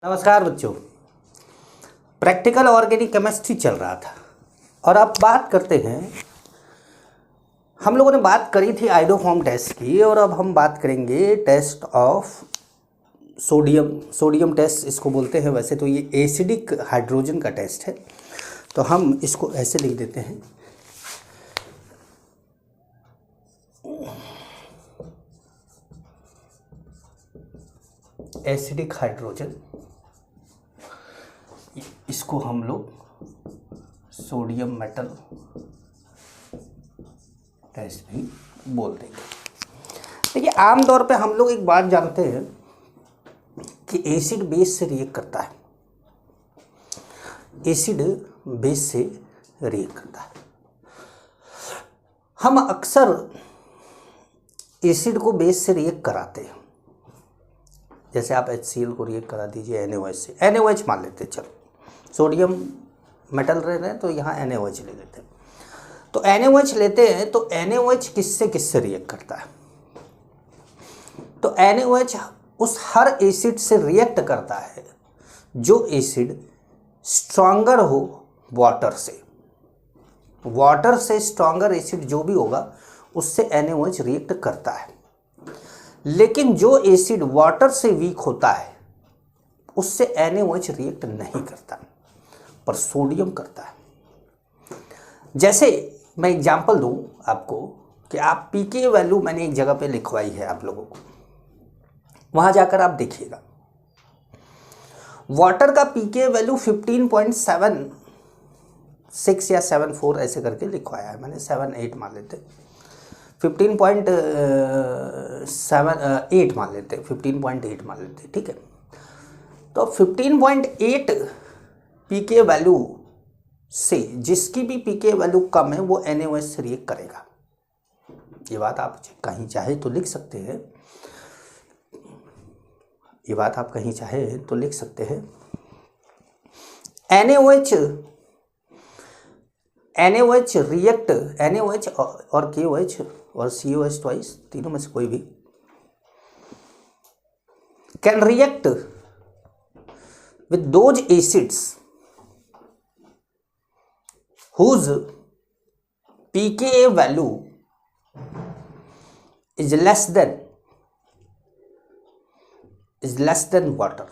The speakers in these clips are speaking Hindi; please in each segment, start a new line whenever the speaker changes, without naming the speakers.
नमस्कार बच्चों। प्रैक्टिकल ऑर्गेनिक केमिस्ट्री चल रहा था और अब बात करते हैं। हम लोगों ने बात करी थी आयोडोफॉर्म टेस्ट की और अब हम बात करेंगे टेस्ट ऑफ सोडियम टेस्ट इसको बोलते हैं। वैसे तो ये एसिडिक हाइड्रोजन का टेस्ट है, तो हम इसको ऐसे लिख देते हैं। एसिडिक हाइड्रोजन, इसको हम लोग सोडियम मेटल टेस्ट भी बोल देंगे। देखिए, आमतौर पे हम लोग एक बात जानते हैं कि एसिड बेस से रिएक्ट करता है। एसिड बेस से रिएक्ट करता है। हम अक्सर एसिड को बेस से रिएक्ट कराते हैं। जैसे आप HCl को रिएक्ट करा दीजिए NaOH से, NaOH मान लेते हैं। चलो, सोडियम मेटल रह रहे हैं तो यहाँ NaOH ले लेते हैं। तो NaOH लेते हैं तो NaOH किससे किससे रिएक्ट करता है? तो NaOH उस हर एसिड से रिएक्ट करता है जो एसिड स्ट्रॉन्गर हो वाटर से। वाटर से स्ट्रॉन्गर एसिड जो भी होगा उससे NaOH रिएक्ट करता है। लेकिन जो एसिड वाटर से वीक होता है उससे NaOH रिएक्ट नहीं करता, पर सोडियम करता है। जैसे मैं एग्जांपल दूं आपको कि आप pK वैल्यू मैंने एक जगह पे लिखवाई है आप लोगों को, वहां जाकर आप देखिएगा। वाटर का pK वैल्यू 15.76 या 74 ऐसे करके लिखवाया है मैंने। 78 मान लेते, 15.78 मान लेते, 15.8 मान लेते, ठीक है। तो 15.8 pK वैल्यू से जिसकी भी pK वैल्यू कम है वो NaOH से रिएक्ट करेगा। ये बात आप कहीं चाहे तो लिख सकते हैं। ये बात आप कहीं चाहे तो लिख सकते हैं। NaOH रिएक्ट, NaOH और KOH और COH ट्वाइस, तीनों में से कोई भी can react with those acids whose pKa value is less than water,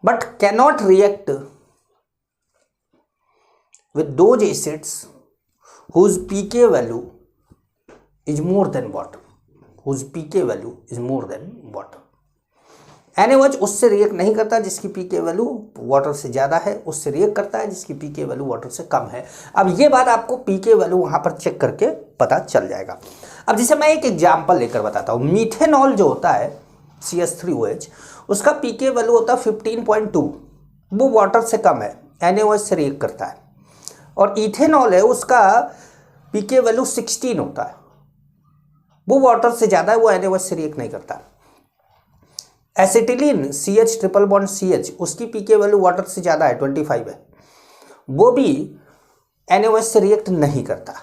but cannot react with those acids whose pK value is more than water. NaOH उससे रिएक्ट नहीं करता जिसकी pK वैल्यू वाटर से ज़्यादा है, उससे रिएक्ट करता है जिसकी pK वैल्यू वाटर से कम है। अब ये बात आपको pK वैल्यू वहाँ पर चेक करके पता चल जाएगा। अब जैसे मैं एक एग्जांपल लेकर बताता हूँ। मीथेनॉल जो होता है CH3OH, उसका pK वैल्यू होता है 15.2, वो वाटर से कम है, NaOH से रिएक्ट करता है। और इथेनॉल है, उसका pK वैल्यू 16 होता है, वो वाटर से ज़्यादा है, वो NaOH से रिएक्ट नहीं करता। Acetylene CH triple bond CH, उसकी pK वैल्यू वाटर से ज़्यादा है, 25 है, वो भी NaOH से रिएक्ट नहीं करता।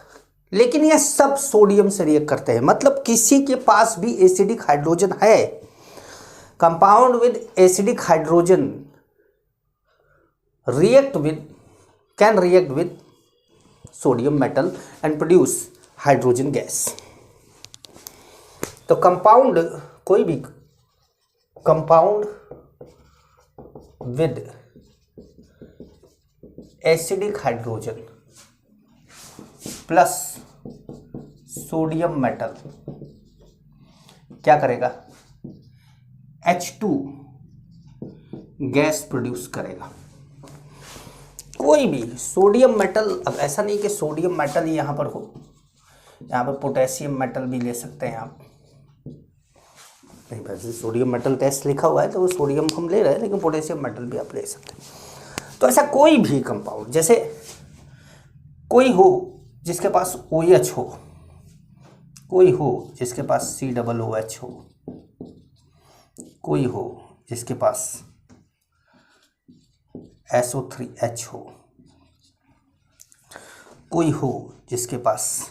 लेकिन ये सब सोडियम से रिएक्ट करते हैं। मतलब किसी के पास भी एसिडिक हाइड्रोजन है, compound with acidic hydrogen can react with sodium metal and produce hydrogen gas. तो कंपाउंड, कोई भी compound with acidic hydrogen plus sodium metal क्या करेगा? H2 गैस प्रोड्यूस करेगा। कोई भी सोडियम मेटल, अब ऐसा नहीं कि सोडियम मेटल ही यहाँ पर हो, यहाँ पर पोटेशियम मेटल भी ले सकते हैं आप। नहीं, वैसे सोडियम मेटल टेस्ट लिखा हुआ है तो वो सोडियम हम ले रहे हैं, लेकिन पोटेशियम मेटल भी आप ले सकते हैं। तो ऐसा कोई भी कंपाउंड, जैसे कोई हो जिसके पास OH हो, कोई हो जिसके पास COOH हो, कोई हो जिसके पास SO3H हो, कोई हो जिसके पास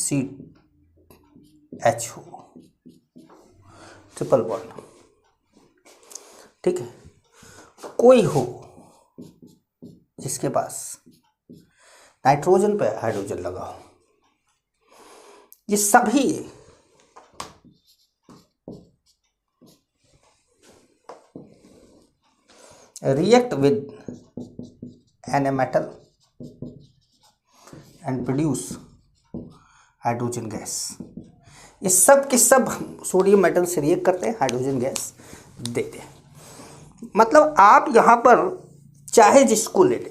सी एच हो, ट्रिपल बॉन्ड, ठीक है। कोई हो जिसके पास नाइट्रोजन पे हाइड्रोजन लगा हो, ये सभी react with an metal and produce hydrogen gas. ये सब के सब सोडियम मेटल से रिएक्ट करते हैं, हाइड्रोजन गैस देते हैं। मतलब आप यहां पर चाहे जिसको ले लें,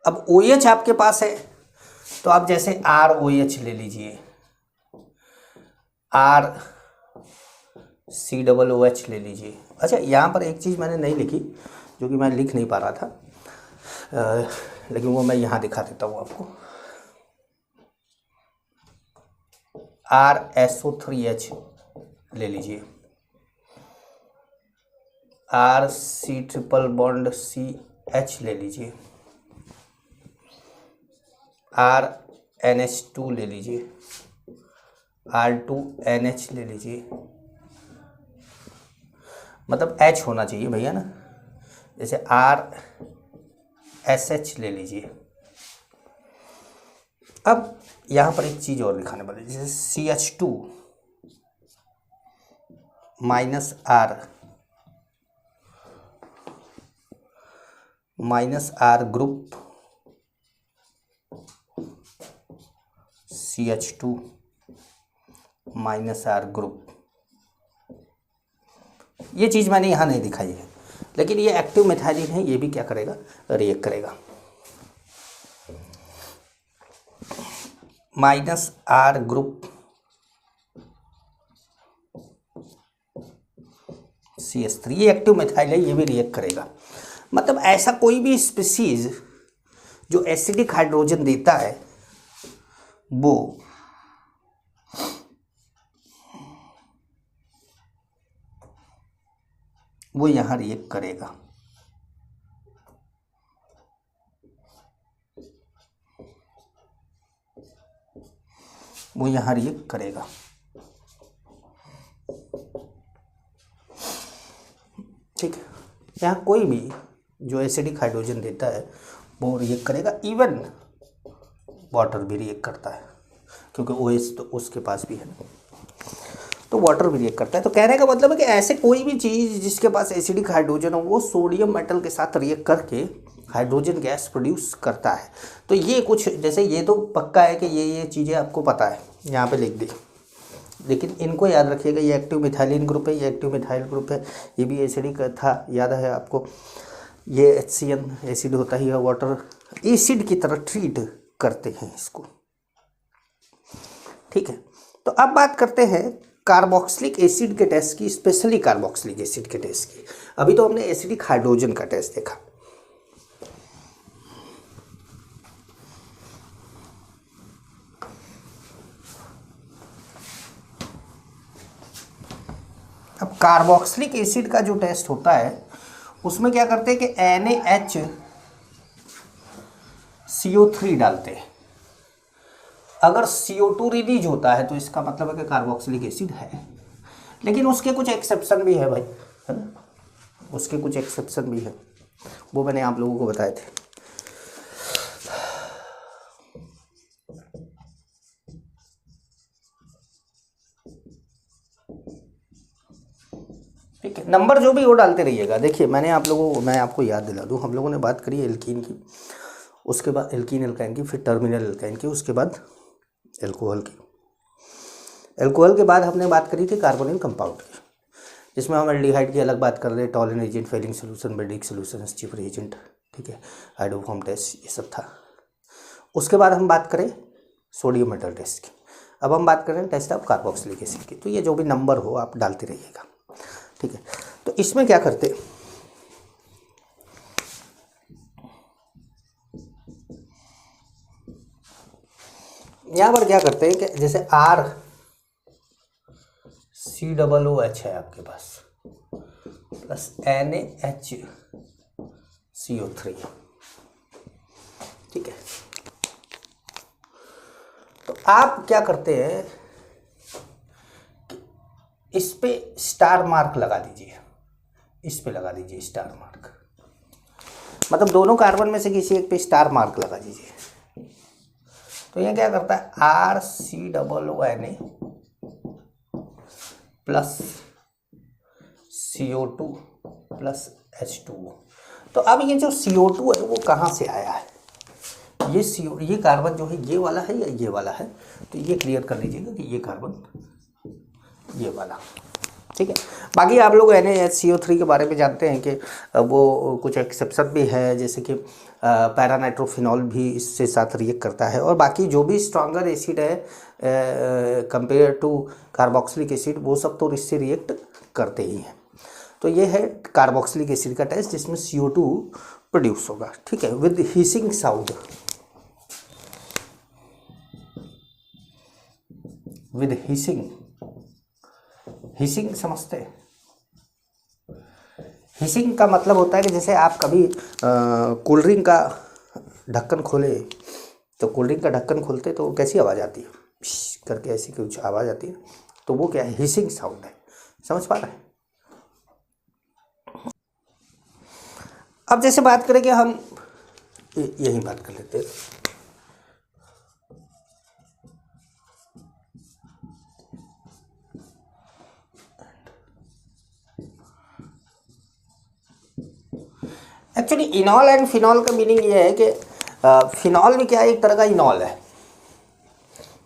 अब OH आपके पास है तो आप जैसे ROH ले लीजिए, RCOOH ले लीजिए। अच्छा, यहाँ पर एक चीज़ मैंने नहीं लिखी, जो कि मैं लिख नहीं पा रहा था, लेकिन वो मैं यहाँ दिखा देता हूँ आपको। RSO3H ले लीजिए, RC ट्रिपल बॉन्ड CH ले लीजिए, RNH2 ले लीजिए, R2NH ले लीजिए। मतलब H होना चाहिए भैया ना, जैसे RSH ले लीजिए। अब यहाँ पर एक चीज़ और दिखाने वाले, जैसे CH2 -R group, CH2 -R group. ये चीज़ मैंने यहाँ नहीं दिखाई है, लेकिन ये एक्टिव मेथाइलिन है, ये भी क्या करेगा, रिएक्ट करेगा। -R ग्रुप CH3, ये एक्टिव मेथाइल है, ये भी रिएक्ट करेगा। मतलब ऐसा कोई भी स्पीसीज जो एसिडिक हाइड्रोजन देता है वो यहाँ रिएक्ट करेगा। वो यहाँ रिएक्ट करेगा। ठीक है, यहाँ कोई भी जो एसिडिक हाइड्रोजन देता है वो रिएक्ट करेगा। इवन वाटर भी रिएक्ट करता है, क्योंकि OH तो उसके पास भी है, तो वाटर भी रिएक्ट करता है। तो कहने का मतलब है कि ऐसे कोई भी चीज़ जिसके पास एसिडिक हाइड्रोजन हो, वो सोडियम मेटल के साथ रिएक्ट करके हाइड्रोजन गैस प्रोड्यूस करता है। तो ये कुछ, जैसे ये तो पक्का है कि ये चीज़ें आपको पता है, यहाँ पे लिख दी, लेकिन इनको याद रखिएगा। ये एक्टिव मिथाइलिन ग्रुप है, ये एक्टिव मिथाइल ग्रुप है, ये भी एसिडिक था, याद है आपको। ये HCN एसिड होता ही है, वाटर एसिड की तरह ट्रीट करते हैं इसको। ठीक है, तो अब बात करते हैं कार्बोक्सिलिक एसिड के टेस्ट की, स्पेशली कार्बोक्सिलिक एसिड के टेस्ट की। अभी तो हमने एसिडिक हाइड्रोजन का टेस्ट देखा। अब कार्बोक्सिलिक एसिड का जो टेस्ट होता है उसमें क्या करते हैं कि NaHCO3 डालते हैं। अगर CO2 रिलीज होता है तो इसका मतलब है कि कार्बोक्सिलिक एसिड है। लेकिन उसके कुछ एक्सेप्शन भी है भाई, है ना, उसके कुछ एक्सेप्शन भी है, वो मैंने आप लोगों को बताए थे। ठीक है, नंबर जो भी वो डालते रहिएगा। देखिए मैं आपको याद दिला दूँ, हम लोगों ने बात करी एल्कीन की, उसके बाद एल्कीन एल्काइन की, फिर टर्मिनल एल्काइन की, उसके बाद एल्कोहल की। एल्कोहल के बाद हमने बात करी थी कार्बोनिल कंपाउंड की, जिसमें हम एल्डिहाइड की अलग बात कर रहे, टॉलन एजेंट, फेलिंग सोल्यूशन, बेडिक सोल्यूशन, चीफ एजेंट, ठीक है, हाइड्रोफॉर्म टेस्ट, ये सब था। उसके बाद हम बात करें सोडियम मेटल टेस्ट की। अब हम बात करें टेस्ट ऑफ कार्बोक्सिलिक एसिड की। तो ये जो भी नंबर हो आप डालते रहिएगा, ठीक है। तो इसमें क्या करते, यहाँ पर क्या करते हैं कि जैसे RCOOH है आपके पास प्लस NaHCO3, ठीक है। आप क्या करते हैं, इस पे स्टार मार्क लगा दीजिए, इस पे लगा दीजिए स्टार मार्क, मतलब दोनों कार्बन में से किसी एक पे स्टार मार्क लगा दीजिए। तो ये क्या करता है, RCOONA plus CO2 plus H2O। तो अब ये जो CO2 है वो कहाँ से आया है, ये कार्बन जो है ये वाला है या ये वाला है, तो ये क्लियर कर लीजिएगा कि ये कार्बन ये वाला, ठीक है। बाकी आप लोग NaCO3 के बारे में जानते हैं कि वो कुछ एक्सेप्शन भी है, जैसे कि पैरानाइट्रोफिनॉल भी इससे साथ रिएक्ट करता है, और बाकी जो भी स्ट्रॉन्गर एसिड है कंपेयर टू कार्बोक्सिलिक एसिड वो सब तो इससे रिएक्ट करते ही हैं। तो ये है कार्बोक्सिलिक एसिड का टेस्ट जिसमें CO2 प्रोड्यूस होगा, ठीक है, with hissing sound, with hissing समझते हैं। हिसिंग का मतलब होता है कि जैसे आप कभी कोल्ड ड्रिंक का ढक्कन खोले, तो कोल्ड ड्रिंक का ढक्कन खोलते तो कैसी आवाज़ आती है, करके ऐसी कुछ आवाज़ आती है, तो वो क्या है, हिसिंग साउंड है। समझ पा रहे हैं। अब जैसे बात करें कि हम यही बात कर लेते हैं, एक्चुअली इनॉल एंड फिनॉल का मीनिंग ये है कि फिनॉल भी क्या है, एक तरह का इनॉल है,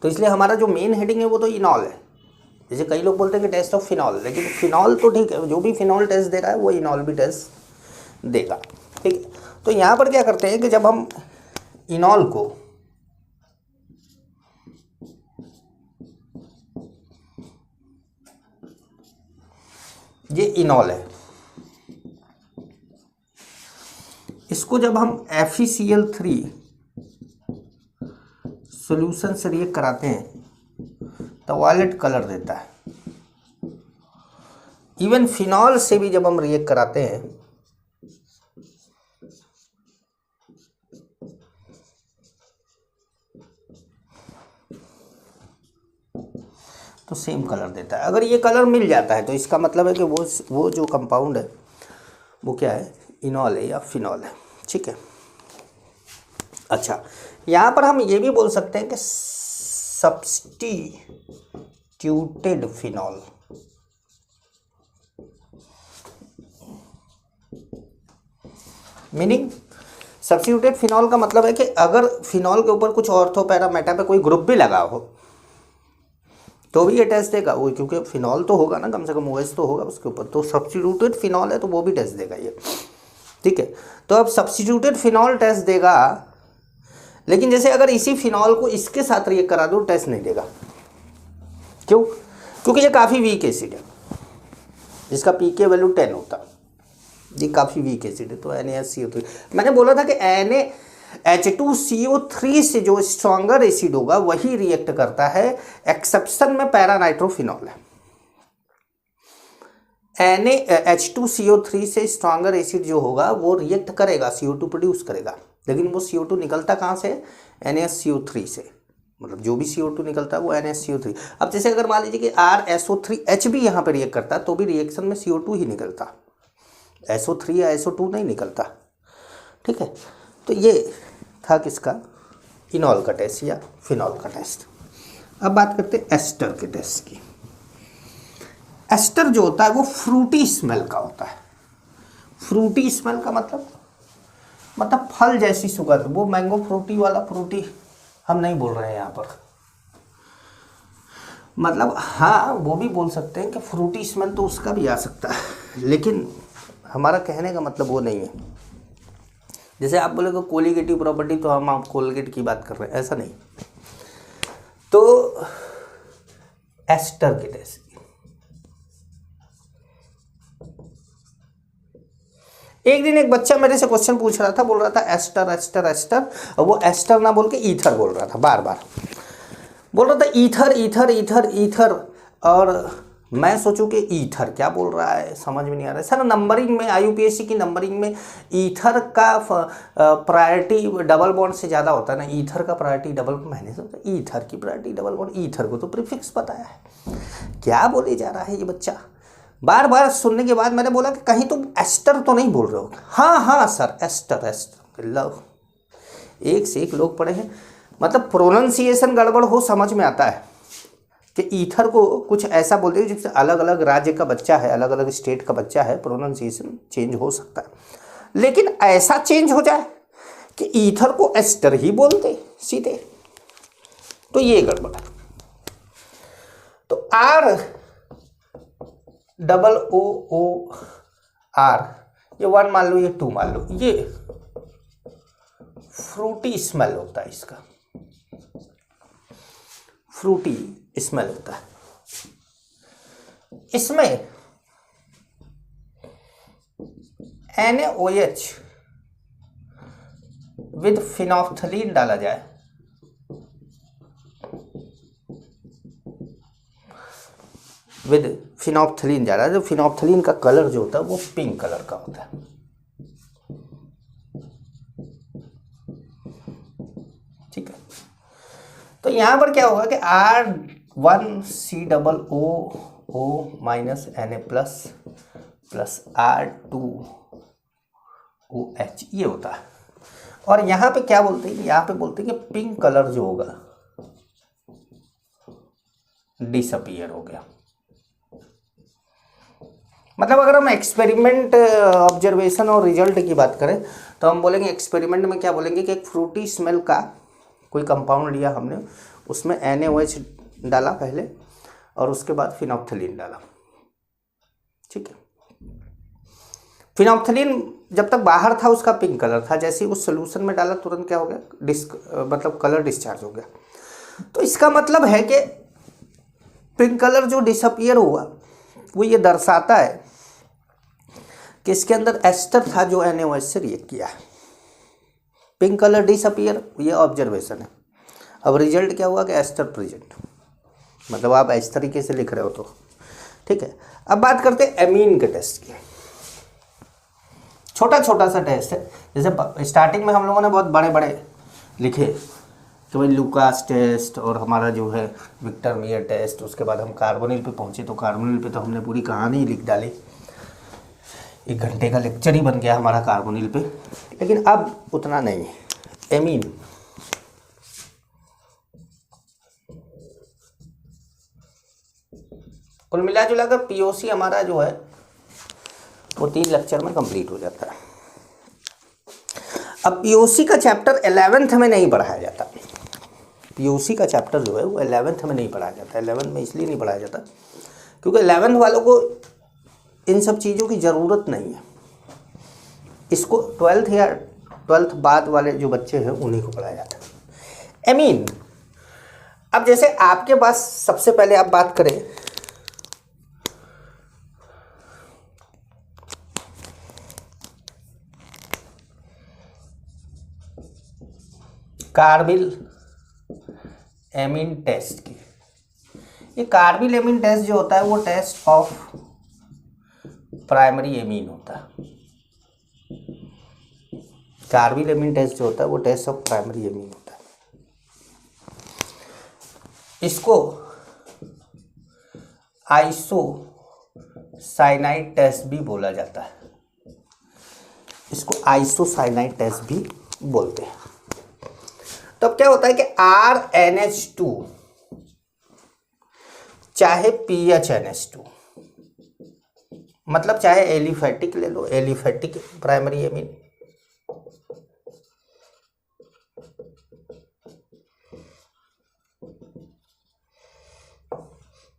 तो इसलिए हमारा जो मेन हेडिंग है वो तो इनॉल है। जैसे कई लोग बोलते हैं कि टेस्ट ऑफ फिनॉल, लेकिन फिनॉल तो ठीक है, जो भी फिनॉल टेस्ट दे रहा है वो इनॉल भी टेस्ट देगा, ठीक है। तो यहाँ पर क्या करते हैं कि जब हम इनॉल को ये इनॉल है, इसको जब हम FeCl3 सॉल्यूशन से रिएक्ट कराते हैं तो वायलेट कलर देता है। इवन फिनॉल से भी जब हम रिएक्ट कराते हैं तो सेम कलर देता है। अगर ये कलर मिल जाता है तो इसका मतलब है कि वो जो कंपाउंड है वो क्या है, इनॉल है या फिनॉल है, ठीक है। अच्छा, यहाँ पर हम ये भी बोल सकते हैं कि substituted phenol, meaning substituted phenol का मतलब है कि अगर फिनॉल के ऊपर कुछ ऑर्थो पैरा मेटा पे कोई ग्रुप भी लगा हो तो भी ये टेस्ट देगा वो, क्योंकि फिनॉल तो होगा ना, कम से कम OH तो होगा उसके ऊपर, तो सब्स्टिट्यूटेड फिनॉल है तो वो भी टेस्ट देगा ये, ठीक है। तो अब सब्स्टिट्यूटेड फिनॉल टेस्ट देगा, लेकिन जैसे अगर इसी फिनॉल को इसके साथ रिएक्ट करा दो टेस्ट नहीं देगा। क्यों? क्योंकि ये काफ़ी वीक एसिड है, जिसका pK वैल्यू 10 होता है, ये काफ़ी वीक एसिड है। तो NaCO3 मैंने बोला था कि H2CO3 से जो स्ट्रॉन्गर एसिड होगा वही रिएक्ट करता है, एक्सेप्शन में पैरानाइट्रोफिनॉल है। H2CO3 से स्ट्रॉन्गर एसिड जो होगा वो रिएक्ट करेगा, CO2 प्रोड्यूस करेगा, लेकिन वो CO2 निकलता कहाँ से, NaCO3 से, मतलब जो भी CO2 निकलता है वो NaCO3। अब जैसे अगर मान लीजिए कि RSO3H भी यहाँ पे रिएक्ट करता तो भी रिएक्शन में CO2 ही निकलता, SO3 या SO2 नहीं निकलता, ठीक है। तो ये था किसका, इनॉल का टेस्ट या फिनॉल का टेस्ट। अब बात करते हैं एस्टर के टेस्ट की। एस्टर जो होता है वो फ्रूटी स्मेल का होता है। फ्रूटी स्मेल का मतलब फल जैसी सुगंध, वो मैंगो फ्रूटी वाला फ्रूटी हम नहीं बोल रहे हैं यहाँ पर, मतलब हाँ वो भी बोल सकते हैं कि फ्रूटी स्मेल तो उसका भी आ सकता है, लेकिन हमारा कहने का मतलब वो नहीं है। जैसे आप बोले कोलिगेटिव प्रॉपर्टी, तो हम आप कोलगेट की बात कर रहे हैं, ऐसा नहीं। तो एस्टर के टेस्ट, एक दिन एक बच्चा मेरे से क्वेश्चन पूछ रहा था, बोल रहा था एस्टर एस्टर एस्टर, और वो एस्टर ना बोल के ईथर बोल रहा था, बार बार बोल रहा था ईथर ईथर ईथर ईथर, और मैं सोचूं कि ईथर क्या बोल रहा है, समझ में नहीं आ रहा है सर। नंबरिंग में IUPAC की नंबरिंग में ईथर का प्रायोरिटी डबल बॉन्ड से ज़्यादा होता है ना। ईथर का प्रायोरिटी डबल, मैंने सोचा ईथर की प्रायोरिटी डबल बॉन्ड, ईथर को तो प्रीफिक्स पता है, क्या बोले जा रहा है ये बच्चा। बार बार सुनने के बाद मैंने बोला कि कहीं तुम एस्टर तो नहीं बोल रहे हो। हाँ हाँ सर, एस्टर एस्टर लव, एक से एक लोग पढ़े हैं, मतलब प्रोनाउंसिएशन गड़बड़ हो समझ में आता है कि ईथर को कुछ ऐसा बोलते हैं जिससे अलग अलग राज्य का बच्चा है, अलग अलग स्टेट का बच्चा है, प्रोनाउंसिएशन चेंज हो सकता है। लेकिन ऐसा चेंज हो जाए कि ईथर को एस्टर ही बोलते सीधे, तो ये गड़बड़ है। तो R डबल O R, ये 1 मान लो, ये 2 मान लो, ये फ्रूटी स्मेल होता है, इसका फ्रूटी स्मेल होता है। इसमें NaOH विद फिनोल्फ्थलीन डाला जाए, विद फिनोल्फ्थलीन जा रहा है, जो फिनोल्फ्थलीन का कलर जो होता है वो पिंक कलर का होता है। ठीक है, तो यहां पर क्या होगा कि R1COO minus Na plus R2OH ये होता है। और यहां पे क्या बोलते हैं, यहां पे बोलते हैं कि पिंक कलर जो होगा डिसअपीयर हो गया। मतलब अगर हम एक्सपेरिमेंट ऑब्जर्वेशन और रिजल्ट की बात करें तो हम बोलेंगे एक्सपेरिमेंट में क्या बोलेंगे कि एक फ्रूटी स्मेल का कोई कंपाउंड लिया हमने, उसमें NaOH डाला पहले और उसके बाद फिनोल्फ्थलीन डाला। ठीक है, फिनोल्फ्थलीन जब तक बाहर था उसका पिंक कलर था, जैसे ही उस सोल्यूशन में डाला तुरंत क्या हो गया, मतलब कलर डिस्चार्ज हो गया। तो इसका मतलब है कि पिंक कलर जो डिसअपीयर हुआ वो ये दर्शाता है कि इसके अंदर एस्टर था जो NaOH से रिएक्ट किया है। पिंक कलर डिसअपीयर, ये ऑब्जर्वेशन है। अब रिजल्ट क्या हुआ कि एस्टर प्रेजेंट, मतलब आप इस तरीके से लिख रहे हो तो ठीक है। अब बात करते हैं एमीन के टेस्ट की। छोटा छोटा सा टेस्ट है, जैसे स्टार्टिंग में हम लोगों ने बहुत बड़े बड़े लिखे कि भाई लुकास टेस्ट और हमारा जो है विक्टर मेयर टेस्ट, उसके बाद हम कार्बोनिल पे पहुंचे तो कार्बोनिल पे तो हमने पूरी कहानी ही लिख डाली, 1 घंटे का लेक्चर ही बन गया हमारा कार्बोनिल पे। लेकिन अब उतना नहीं है। एमीन, कुल मिला जुला कर POC हमारा जो है वो 3 लेक्चर में कंप्लीट हो जाता है। अब POC का चैप्टर 11th में नहीं पढ़ाया जाता। POC का चैप्टर जो है वो 11th में नहीं पढ़ाया जाता। 11th में इसलिए नहीं पढ़ाया जाता क्योंकि 11th वालों को इन सब चीज़ों की ज़रूरत नहीं है। इसको 12th या 12th बाद वाले जो बच्चे हैं उन्हीं को पढ़ाया जाता है। एमीन, अब जैसे आपके पास सबसे पहले आप बात करें कार्बिल एमीन टेस्ट की। ये कार्बिल एमीन टेस्ट जो होता है वो टेस्ट ऑफ प्राइमरी एमीन होता है। कार्बिल एमीन टेस्ट जो होता है वो टेस्ट ऑफ प्राइमरी एमीन होता है। इसको आइसोसाइनाइड टेस्ट भी बोला जाता है। इसको आइसोसाइनाइड टेस्ट भी बोलते हैं। तो अब क्या होता है कि RNH2 चाहे PHNH2, मतलब चाहे एलिफेटिक ले लो, एलिफेटिक प्राइमरी एमीन,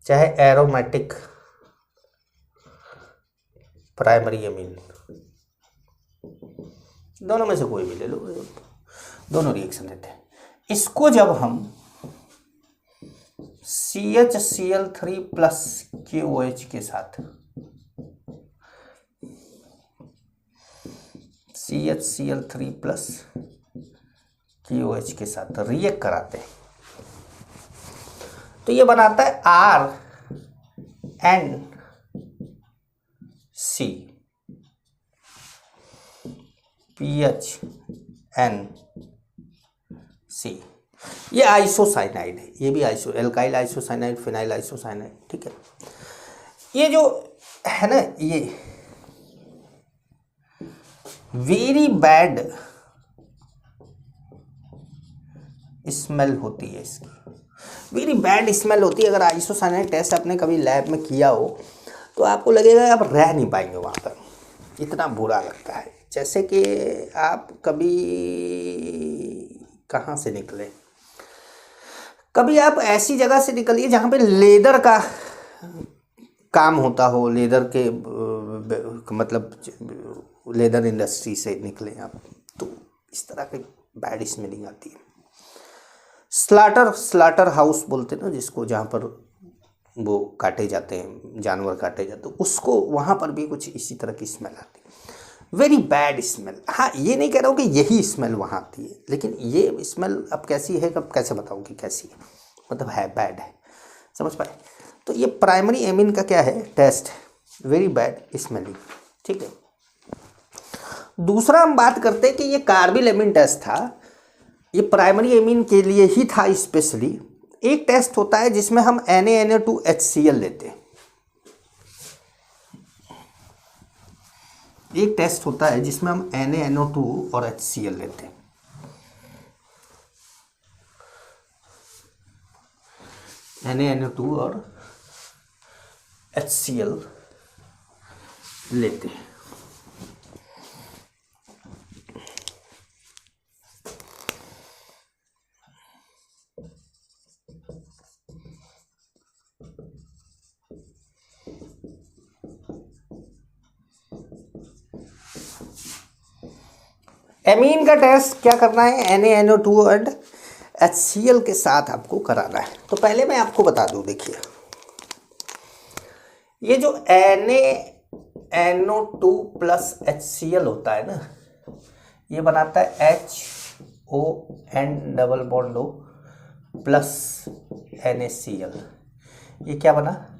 चाहे एरोमेटिक प्राइमरी एमीन, दोनों में से कोई भी ले लो, दोनों रिएक्शन देते हैं। इसको जब हम CHCl3 प्लस KOH के साथ, CHCl3 प्लस KOH के साथ रिएक्ट कराते हैं तो ये बनाता है N C, PH N C, ये आइसोसाइनाइड है, ये भी एल्काइल आइसोसाइनाइड, फिनाइल आइसोसाइनाइड, ठीक है। ये जो है ना, ये वेरी बैड स्मेल होती है इसकी, वेरी बैड स्मेल होती है। अगर आइसोसाइनाइड टेस्ट आपने कभी लैब में किया हो तो आपको लगेगा आप रह नहीं पाएंगे वहाँ पर, इतना बुरा लगता है। जैसे कि आप कभी कहाँ से निकले, कभी आप ऐसी जगह से निकलिए जहाँ पे लेदर का काम होता हो, लेदर के मतलब लेदर इंडस्ट्री से निकले आप, तो इस तरह की बैड स्मेलिंग आती है। स्लाटर हाउस बोलते हैं ना जिसको, जहाँ पर वो काटे जाते हैं, जानवर काटे जाते हैं, उसको वहाँ पर भी कुछ इसी तरह की स्मेल आती है, वेरी बैड स्मेल। हाँ, ये नहीं कह रहा हूँ कि यही स्मेल वहाँ आती है, लेकिन ये स्मेल अब कैसी है, कब कैसे बताऊँ कि कैसी है, मतलब है बैड है, समझ पाए। तो ये प्राइमरी एमीन का क्या है, टेस्ट है, वेरी बैड स्मेलिंग, ठीक है। दूसरा हम बात करते हैं कि ये कार्बिल एमीन टेस्ट था, ये प्राइमरी एमीन के लिए ही था स्पेशली। एक टेस्ट होता है जिसमें हम NaNO2HCl लेते हैं, एक टेस्ट होता है जिसमें हम NaNO2 और HCl लेते हैं। NaNO2 और HCl लेते हैं। एमीन का टेस्ट क्या करना है, NaNO2 एंड HCl के साथ आपको कराना है। तो पहले मैं आपको बता दूं, देखिए ये जो NaNO2 प्लस HCl होता है ना, ये बनाता है HON double bond O plus NaCl। ये क्या बना,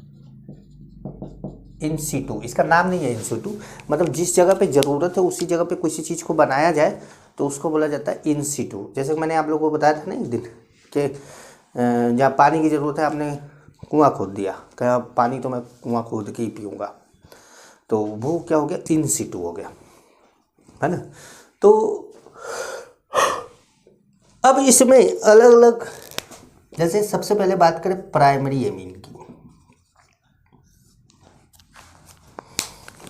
इन सीटू, इसका नाम नहीं है इन सीटू, मतलब जिस जगह पे ज़रूरत है उसी जगह पे किसी चीज़ को बनाया जाए तो उसको बोला जाता है इन सीटू। जैसे मैंने आप लोगों को बताया था ना एक दिन कि जहाँ पानी की ज़रूरत है आपने कुआं खोद दिया, कहा पानी तो मैं कुआं खोद के ही पीऊँगा, तो वो क्या हो गया, इन सीटू हो गया, है ना। तो अब इसमें अलग अलग, जैसे सबसे पहले बात करें प्राइमरी एमीन की,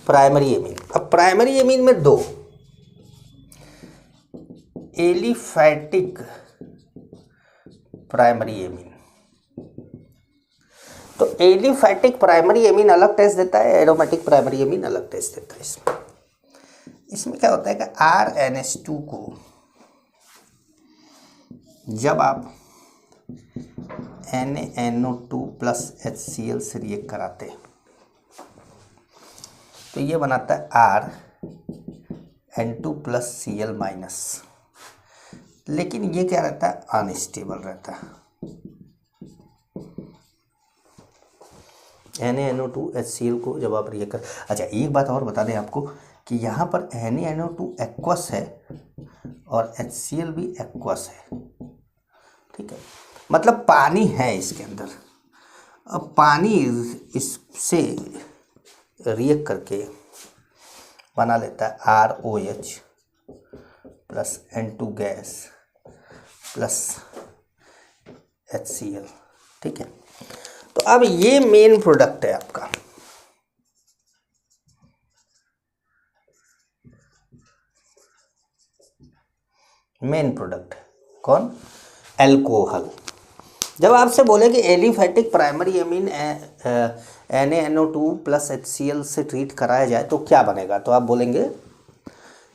प्राइमरी एमीन। अब प्राइमरी एमीन में दो, एलिफैटिक प्राइमरी एमीन। तो एलिफैटिक प्राइमरी एमीन अलग टेस्ट देता है, एरोमेटिक प्राइमरी एमीन अलग टेस्ट देता है। इसमें क्या होता है कि RNH2 को जब आप NaNO2 प्लस HCl से रिएक्ट कराते हैं तो ये बनाता है RN2 प्लस Cl माइनस, लेकिन ये क्या रहता है, अनस्टेबल रहता है। NaNO2 HCl को जब आप रिएक्ट कर, अच्छा एक बात और बता दें आपको कि यहाँ पर NaNO2 एक्वस है और HCl भी एक्वस है, ठीक है, मतलब पानी है इसके अंदर। अब पानी इससे रिएक्ट करके बना लेता है ROH plus N2 gas plus HCl, ठीक है। तो अब ये मेन प्रोडक्ट है आपका, मेन प्रोडक्ट कौन, एल्कोहल। जब आपसे बोले कि aliphatic primary amine NaNO2 plus HCl से ट्रीट कराया जाए तो क्या बनेगा, तो आप बोलेंगे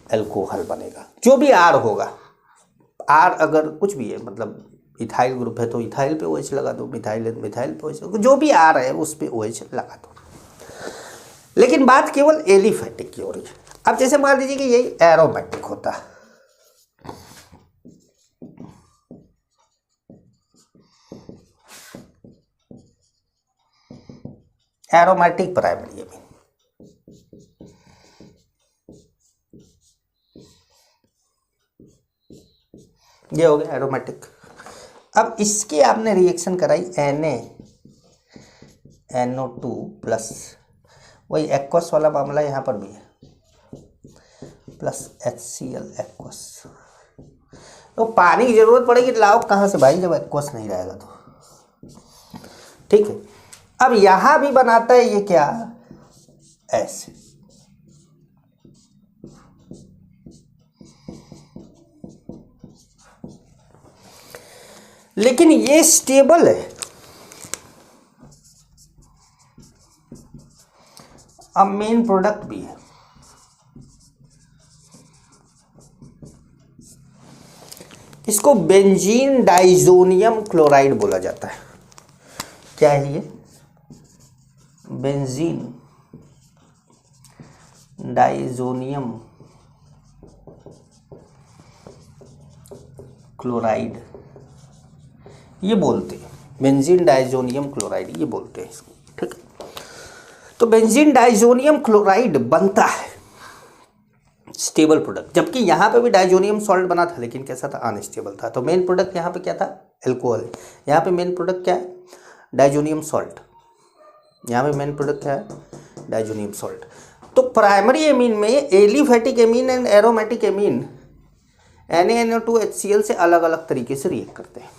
एल्कोहल बनेगा, जो भी R होगा। R अगर कुछ भी है, मतलब इथाइल ग्रुप है तो इथाइल पे OH लगा दो, मिथाइल है तो मिथाइल पे OH, जो भी R है उस पे OH लगा दो। लेकिन बात केवल एलिफैटिक की हो रही है। अब जैसे मान लीजिए कि यही एरोमेटिक होता है, एरोमेटिक प्राइमरी एमीन। ये हो गया एरोमेटिक। अब इसकी आपने रिएक्शन कराई NaNO2 प्लस, वही एक्वस वाला मामला यहाँ पर भी है, प्लस HCl एक्वस। तो पानी की जरूरत पड़ेगी, लाओ कहाँ से भाई जब एक्वस नहीं रहेगा तो। ठीक है, अब यहां भी बनाता है ये क्या, ऐसे। लेकिन ये स्टेबल है। अब मेन प्रोडक्ट भी है, इसको बेंजीन डाइजोनियम क्लोराइड बोला जाता है। क्या है ये, बेंजीन डाइजोनियम क्लोराइड, ये बोलते हैं बेंजीन डाइजोनियम क्लोराइड, ये बोलते हैं इसको। ठीक है, तो बेंजीन डाइजोनियम क्लोराइड बनता है स्टेबल प्रोडक्ट, जबकि यहाँ पे भी डाइजोनियम सॉल्ट बना था, लेकिन कैसा था, अनस्टेबल था। तो मेन प्रोडक्ट यहाँ पे क्या था, एल्कोहल। यहाँ पे मेन प्रोडक्ट क्या है, डाइजोनियम सॉल्ट। यहाँ पे मेन प्रोडक्ट क्या है, डाइजोनियम सॉल्ट। तो प्राइमरी एमीन में aliphatic amine and aromatic amine NaNO2 HCl से अलग अलग तरीके से रिएक्ट करते हैं।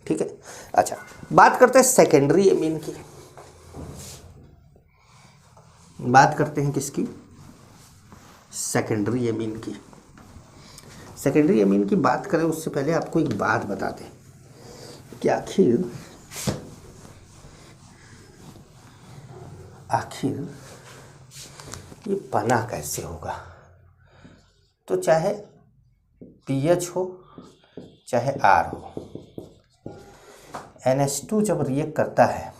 ठीक है, अच्छा बात करते हैं सेकेंडरी एमीन की। बात करते हैं किसकी, सेकेंडरी एमीन की। सेकेंडरी एमीन की बात करें उससे पहले आपको एक बात बता दें कि आखिर ये बना कैसे होगा। तो चाहे pH हो चाहे R हो, NH2 जब रिएक्ट करता है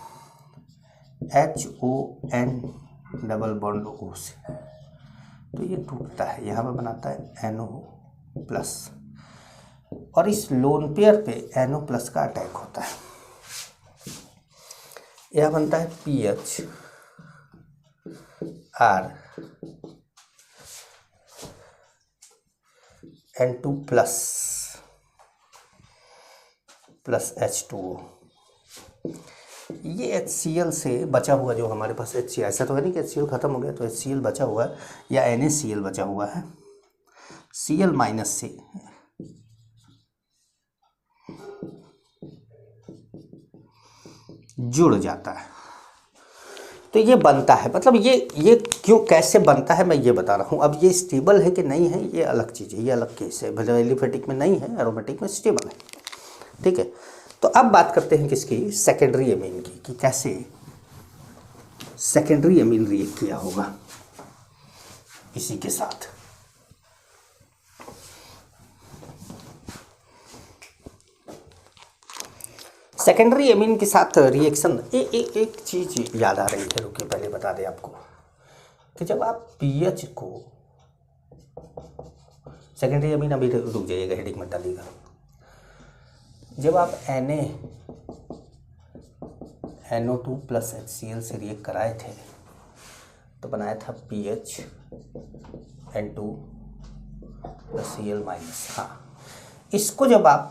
HON डबल बॉन्ड O से, तो ये टूटता है, यहाँ पे बनाता है NO प्लस, और इस लोन पेयर पे NO प्लस का अटैक होता है। यह बनता है PH R N2 plus plus H2O। ये HCl से बचा हुआ जो हमारे पास HCl, ऐसा तो है नहीं कि HCl खत्म हो गया, तो HCl बचा हुआ है या NaCl बचा हुआ है, Cl माइनस से जुड़ जाता है, तो ये बनता है। मतलब ये क्यों कैसे बनता है मैं ये बता रहा हूँ। अब ये स्टेबल है कि नहीं है ये अलग चीज़ है, ये अलग केस है। भले एलिफेटिक में नहीं है, एरोमेटिक में स्टेबल है। ठीक है, तो अब बात करते हैं किसकी, सेकेंडरी एमीन की, कि कैसे सेकेंडरी एमीन रिएक्ट किया होगा इसी के साथ। सेकेंडरी एमीन के साथ रिएक्शन, एक चीज याद आ रही है, रुकिए पहले बता दें आपको कि जब आप पीएच को, सेकेंडरी एमीन अभी रुक जाइएगा, हेडिंग मत डालिएगा। जब आप NaNO2 प्लस HCl से रिएक्ट कराए थे तो बनाया था PH N2 plus Cl minus. हाँ, इसको जब आप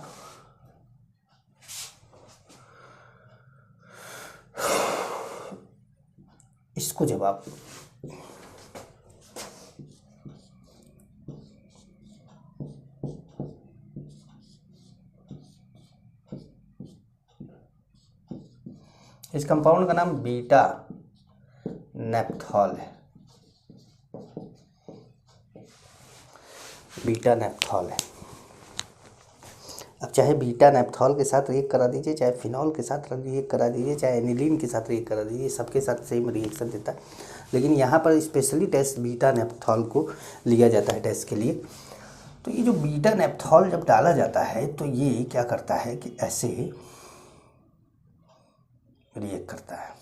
इस कंपाउंड का नाम बीटा नेप्थॉल है, बीटा नेप्थॉल है। अब चाहे बीटा नेप्थॉल के साथ रिएक्ट करा दीजिए, चाहे फिनॉल के साथ रिएक्ट करा दीजिए, चाहे एनिलीन के साथ रिएक्ट करा दीजिए, सबके साथ सेम रिएक्शन देता है। लेकिन यहाँ पर स्पेशली टेस्ट बीटा नेप्थॉल को लिया जाता है टेस्ट के लिए। तो ये जो बीटा नेप्थॉल जब डाला जाता है तो ये क्या करता है कि ऐसे रिएक्ट करता है।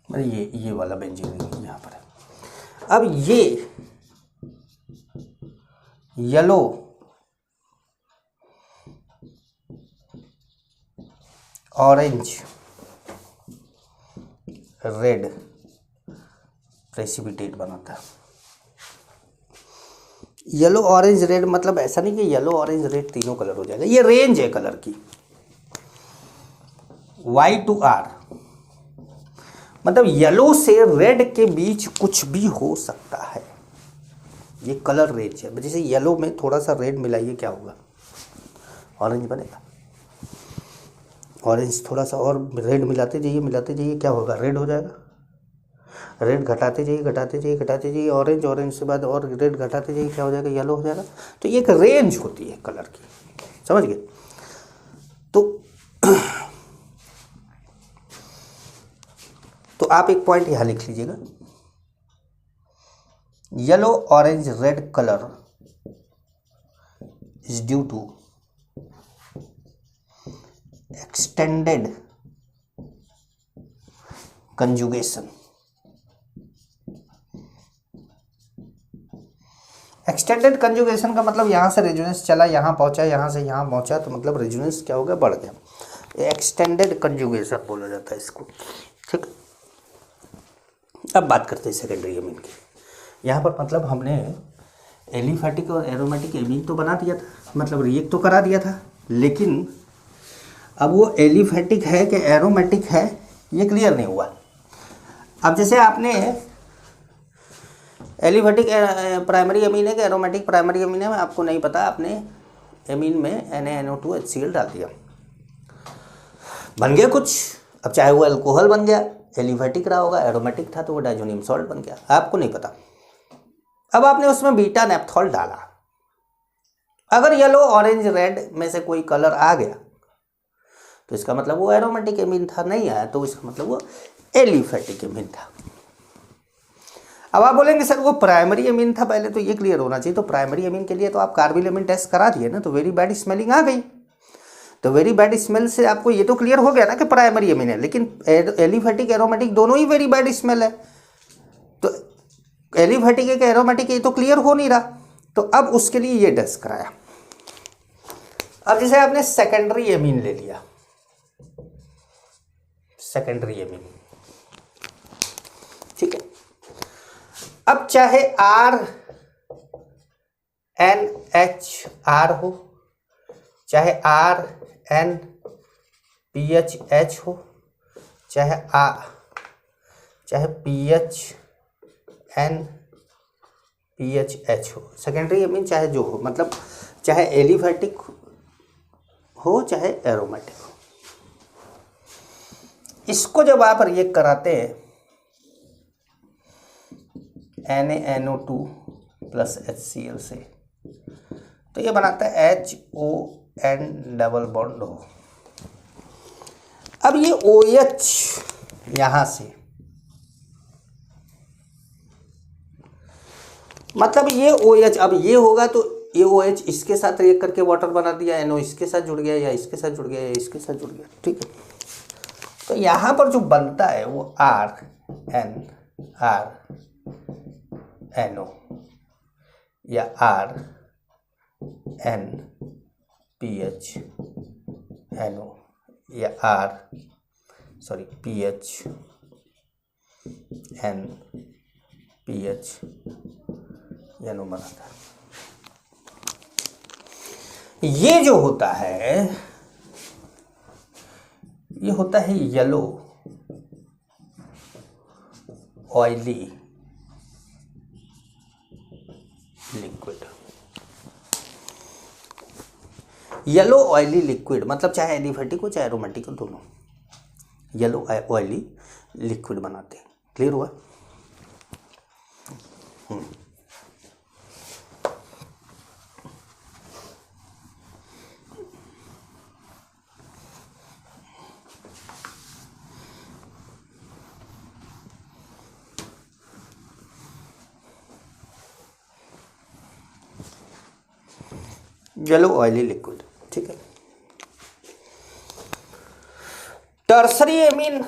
मतलब ये वाला बेंजीन रिंग यहाँ पर है। अब ये येलो ऑरेंज रेड प्रेसिपिटेट बनाता है। येलो ऑरेंज रेड मतलब ऐसा नहीं कि येलो ऑरेंज रेड तीनों कलर हो जाएगा, ये रेंज है कलर की। Y to R मतलब येलो से रेड के बीच कुछ भी हो सकता है, ये कलर रेंज है। जैसे येलो में थोड़ा सा रेड मिलाइए क्या होगा, ऑरेंज बनेगा। ऑरेंज थोड़ा सा और रेड मिलाते जाइए क्या होगा, रेड हो जाएगा। रेड घटाते जाइए ऑरेंज से बाद और रेड घटाते जाइए क्या हो जाएगा, येलो हो जाएगा। तो ये एक रेंज होती है कलर की, समझ गए। तो आप एक पॉइंट यहां लिख लीजिएगा, yellow orange red colour is due to extended conjugation. Extended conjugation का मतलब यहां से रेजोनेंस चला, यहां पहुंचा, यहां से यहां पहुंचा, तो मतलब रेजोनेंस क्या हो गया, बढ़ गया। एक्सटेंडेड कंजुगेशन बोला जाता है इसको, ठीक। अब बात करते हैं सेकेंडरी एमीन की। यहाँ पर मतलब हमने एलिफैटिक और एरोमेटिक एमीन तो बना दिया था, मतलब रिएक्ट तो करा दिया था, लेकिन अब वो एलिफैटिक है कि एरोमेटिक है ये क्लियर नहीं हुआ। अब जैसे आपने एलिफैटिक प्राइमरी एमीन है कि एरोमेटिक प्राइमरी एमीन है आपको नहीं पता, आपने एमीन में NaNO2HCl डाल दिया, बन गया कुछ। अब चाहे वो अल्कोहल बन गया, एलिफैटिक रहा होगा, एरोमेटिक था तो वो डाइजोनियम सॉल्ट बन गया, आपको नहीं पता। अब आपने उसमें बीटा नेप्थॉल डाला, अगर येलो ऑरेंज रेड में से कोई कलर आ गया तो इसका मतलब वो एरोमेटिक एमीन था, नहीं आया तो इसका मतलब वो एलिफैटिक एमीन था। अब आप बोलेंगे सर वो प्राइमरी एमीन था, पहले तो ये क्लियर होना चाहिए। तो प्राइमरी एमीन के लिए तो आप कार्बिल टेस्ट करा दिए ना, तो वेरी बैड स्मेलिंग आ गई। तो वेरी बैड स्मेल से आपको ये तो क्लियर हो गया ना कि प्राइमरी एमीन है, लेकिन एलिफैटिक एरोमेटिक दोनों ही वेरी बैड स्मेल है, तो एलिफैटिक एक एरोमेटिक ये तो क्लियर हो नहीं रहा। तो अब उसके लिए ये टेस्ट कराया। अब जैसे आपने सेकेंडरी एमीन ले लिया, सेकेंडरी एमीन, ठीक है। अब चाहे RNHR हो, चाहे RNPHH हो, चाहे PHNPHH हो, सेकेंडरी एमीन चाहे जो हो, मतलब चाहे एलिफैटिक हो चाहे एरोमेटिक हो, इसको जब आप रिएक्ट कराते हैं NaNO2 प्लस HCl से, तो ये बनाता है HON डबल बॉन्ड हो। अब ये OH यहां से, मतलब ये OH अब ये होगा तो ये OH इसके साथ रिएक्ट करके वाटर बना दिया, NO इसके साथ जुड़ गया या इसके साथ जुड़ गया या इसके साथ जुड़ गया, ठीक है। तो यहां पर जो बनता है वो RNO या RNPHNO या PHNPHNO बनाता है। ये जो होता है ये होता है yellow oily liquid. Yellow oily liquid मतलब चाहे एलिफैटिक हो चाहे एरोमेटिक हो, दोनों येलो ऑयली लिक्विड बनाते हैं। क्लियर हुआ? येलो ऑयली लिक्विड, ठीक है। Tertiary amine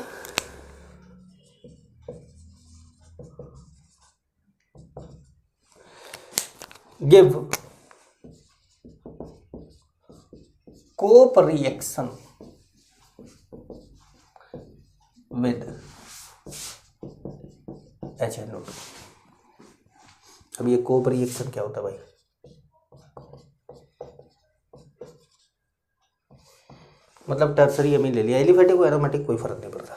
give cope reaction with HNO2। अब ये कोप रिएक्शन क्या होता है भाई? मतलब टर्सरी अमीन ले लिया, एलिफेटिक और एरोमेटिक कोई फर्क नहीं पड़ता।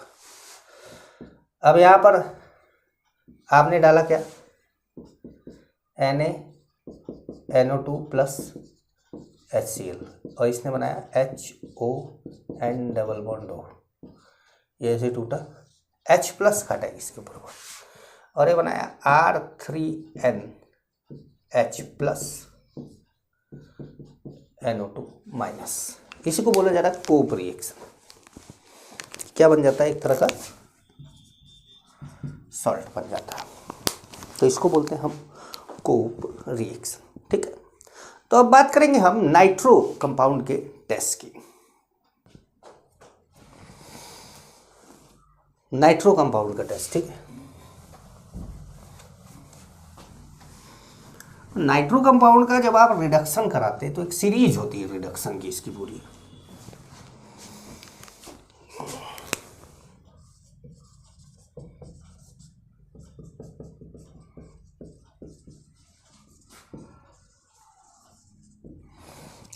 अब यहाँ पर आपने डाला क्या, NaNO2 प्लस HCl और इसने बनाया HON डबल बॉन्ड O, ये ऐसे टूटा, H प्लस हटा इसके ऊपर और ये बनाया R3NH प्लस NO2 माइनस। इसी को बोला जा रहा है कोप रिएक्शन। क्या बन जाता है? एक तरह का सॉल्ट बन जाता है, तो इसको बोलते हैं हम कोप रिएक्शन। ठीक है, तो अब बात करेंगे हम नाइट्रो कंपाउंड के टेस्ट की। नाइट्रो कंपाउंड का टेस्ट, ठीक है। नाइट्रो कंपाउंड का जब आप रिडक्शन कराते हैं तो एक सीरीज होती है रिडक्शन की, इसकी पूरी।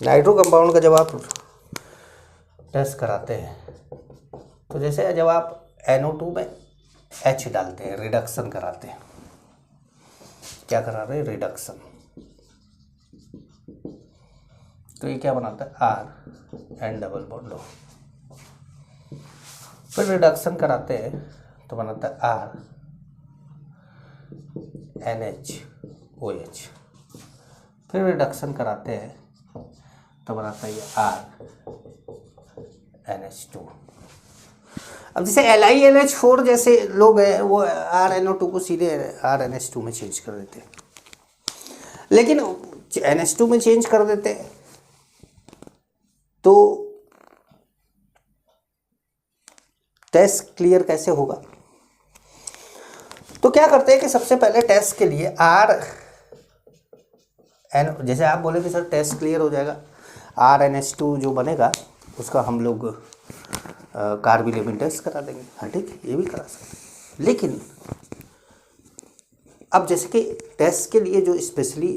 नाइट्रो कंपाउंड का जब आप टेस्ट कराते हैं तो जैसे जब आप NO2 में H डालते हैं, रिडक्शन कराते हैं, क्या करा रहे हैं? रिडक्शन। तो ये क्या बनाता है? RN double bond O। फिर रिडक्शन कराते हैं तो बनाता है RNHOH। फिर रिडक्शन कराते हैं तो बनाता है ये RNH2। अब जैसे LiNH4 जैसे लोग हैं वो RNO2 को सीधे RNH2 में चेंज कर देते हैं, लेकिन NH2 में चेंज कर देते हैं तो टेस्ट क्लियर कैसे होगा? तो क्या करते हैं कि सबसे पहले टेस्ट के लिए जैसे आप बोले कि सर टेस्ट क्लियर हो जाएगा, RNH2 जो बनेगा उसका हम लोग कार्बिलेमिन टेस्ट करा देंगे। हाँ ठीक है, ये भी करा सकते हैं, लेकिन अब जैसे कि टेस्ट के लिए जो स्पेशली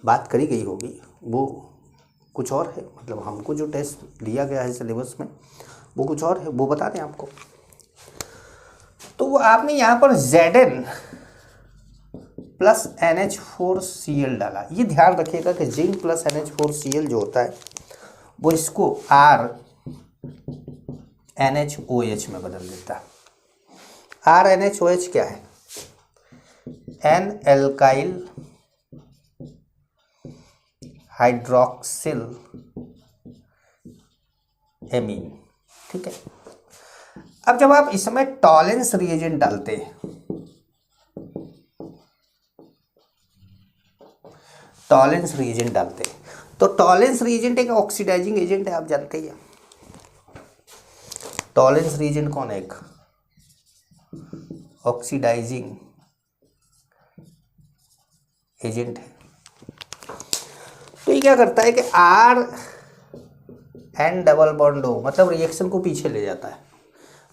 बात करी गई होगी वो कुछ और है, मतलब हमको जो टेस्ट दिया गया है सिलेबस में वो कुछ और है, वो बता दें आपको। तो वो आपने यहाँ पर Zn प्लस NH4Cl डाला। ये ध्यान रखिएगा कि जिंक प्लस NH4Cl जो होता है वो इसको RNHOH में बदल देता है। RNHOH क्या है? N alkyl hydroxyl amine. ठीक है, अब जब आप इसमें टॉलेंस रिएजेंट डालते हैं, टॉलेंस रिएजेंट डालते हैं तो टॉलेंस रिएजेंट एक ऑक्सीडाइजिंग एजेंट है, आप जानते ही हैं। टॉलेंस रिएजेंट कौन है? एक ऑक्सीडाइजिंग एजेंट है। तो ये क्या करता है कि RN डबल बॉन्ड O मतलब रिएक्शन को पीछे ले जाता है।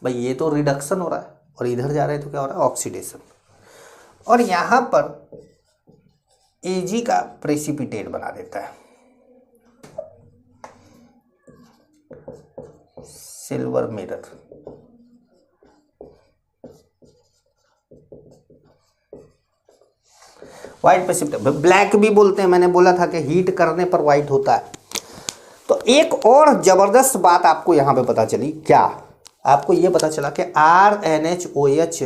भाई ये तो रिडक्शन हो रहा है और इधर जा रहे हैं तो क्या हो रहा है? ऑक्सीडेशन। और यहाँ पर Ag का प्रेसिपिटेट बना देता है, silver mirror. White precipitate, black भी बोलते हैं, मैंने बोला था कि हीट करने पर व्हाइट होता है। तो एक और जबरदस्त बात आपको यहां पे पता चली, क्या? आपको ये पता चला कि RNHOH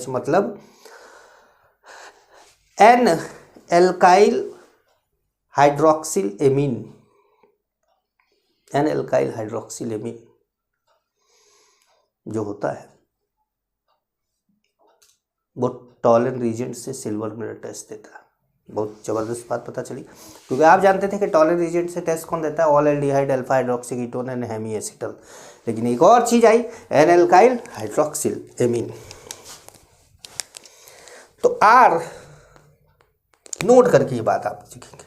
मतलब N alkyl hydroxyl amine, N alkyl hydroxyl amine जो होता है वो टॉलेंट रीजेंट से सिल्वर मिरर टेस्ट देता है। बहुत ज़बरदस्त बात पता चली, क्योंकि आप जानते थे कि टॉलेंट रीजेंट से टेस्ट कौन देता है? All aldehyde alpha hydroxy ketone and hemi acetal. लेकिन एक और चीज़ आई, एन एल्काइल हाइड्रोक्सिल एमीन। तो नोट करके ये बात आप सीखेंगे।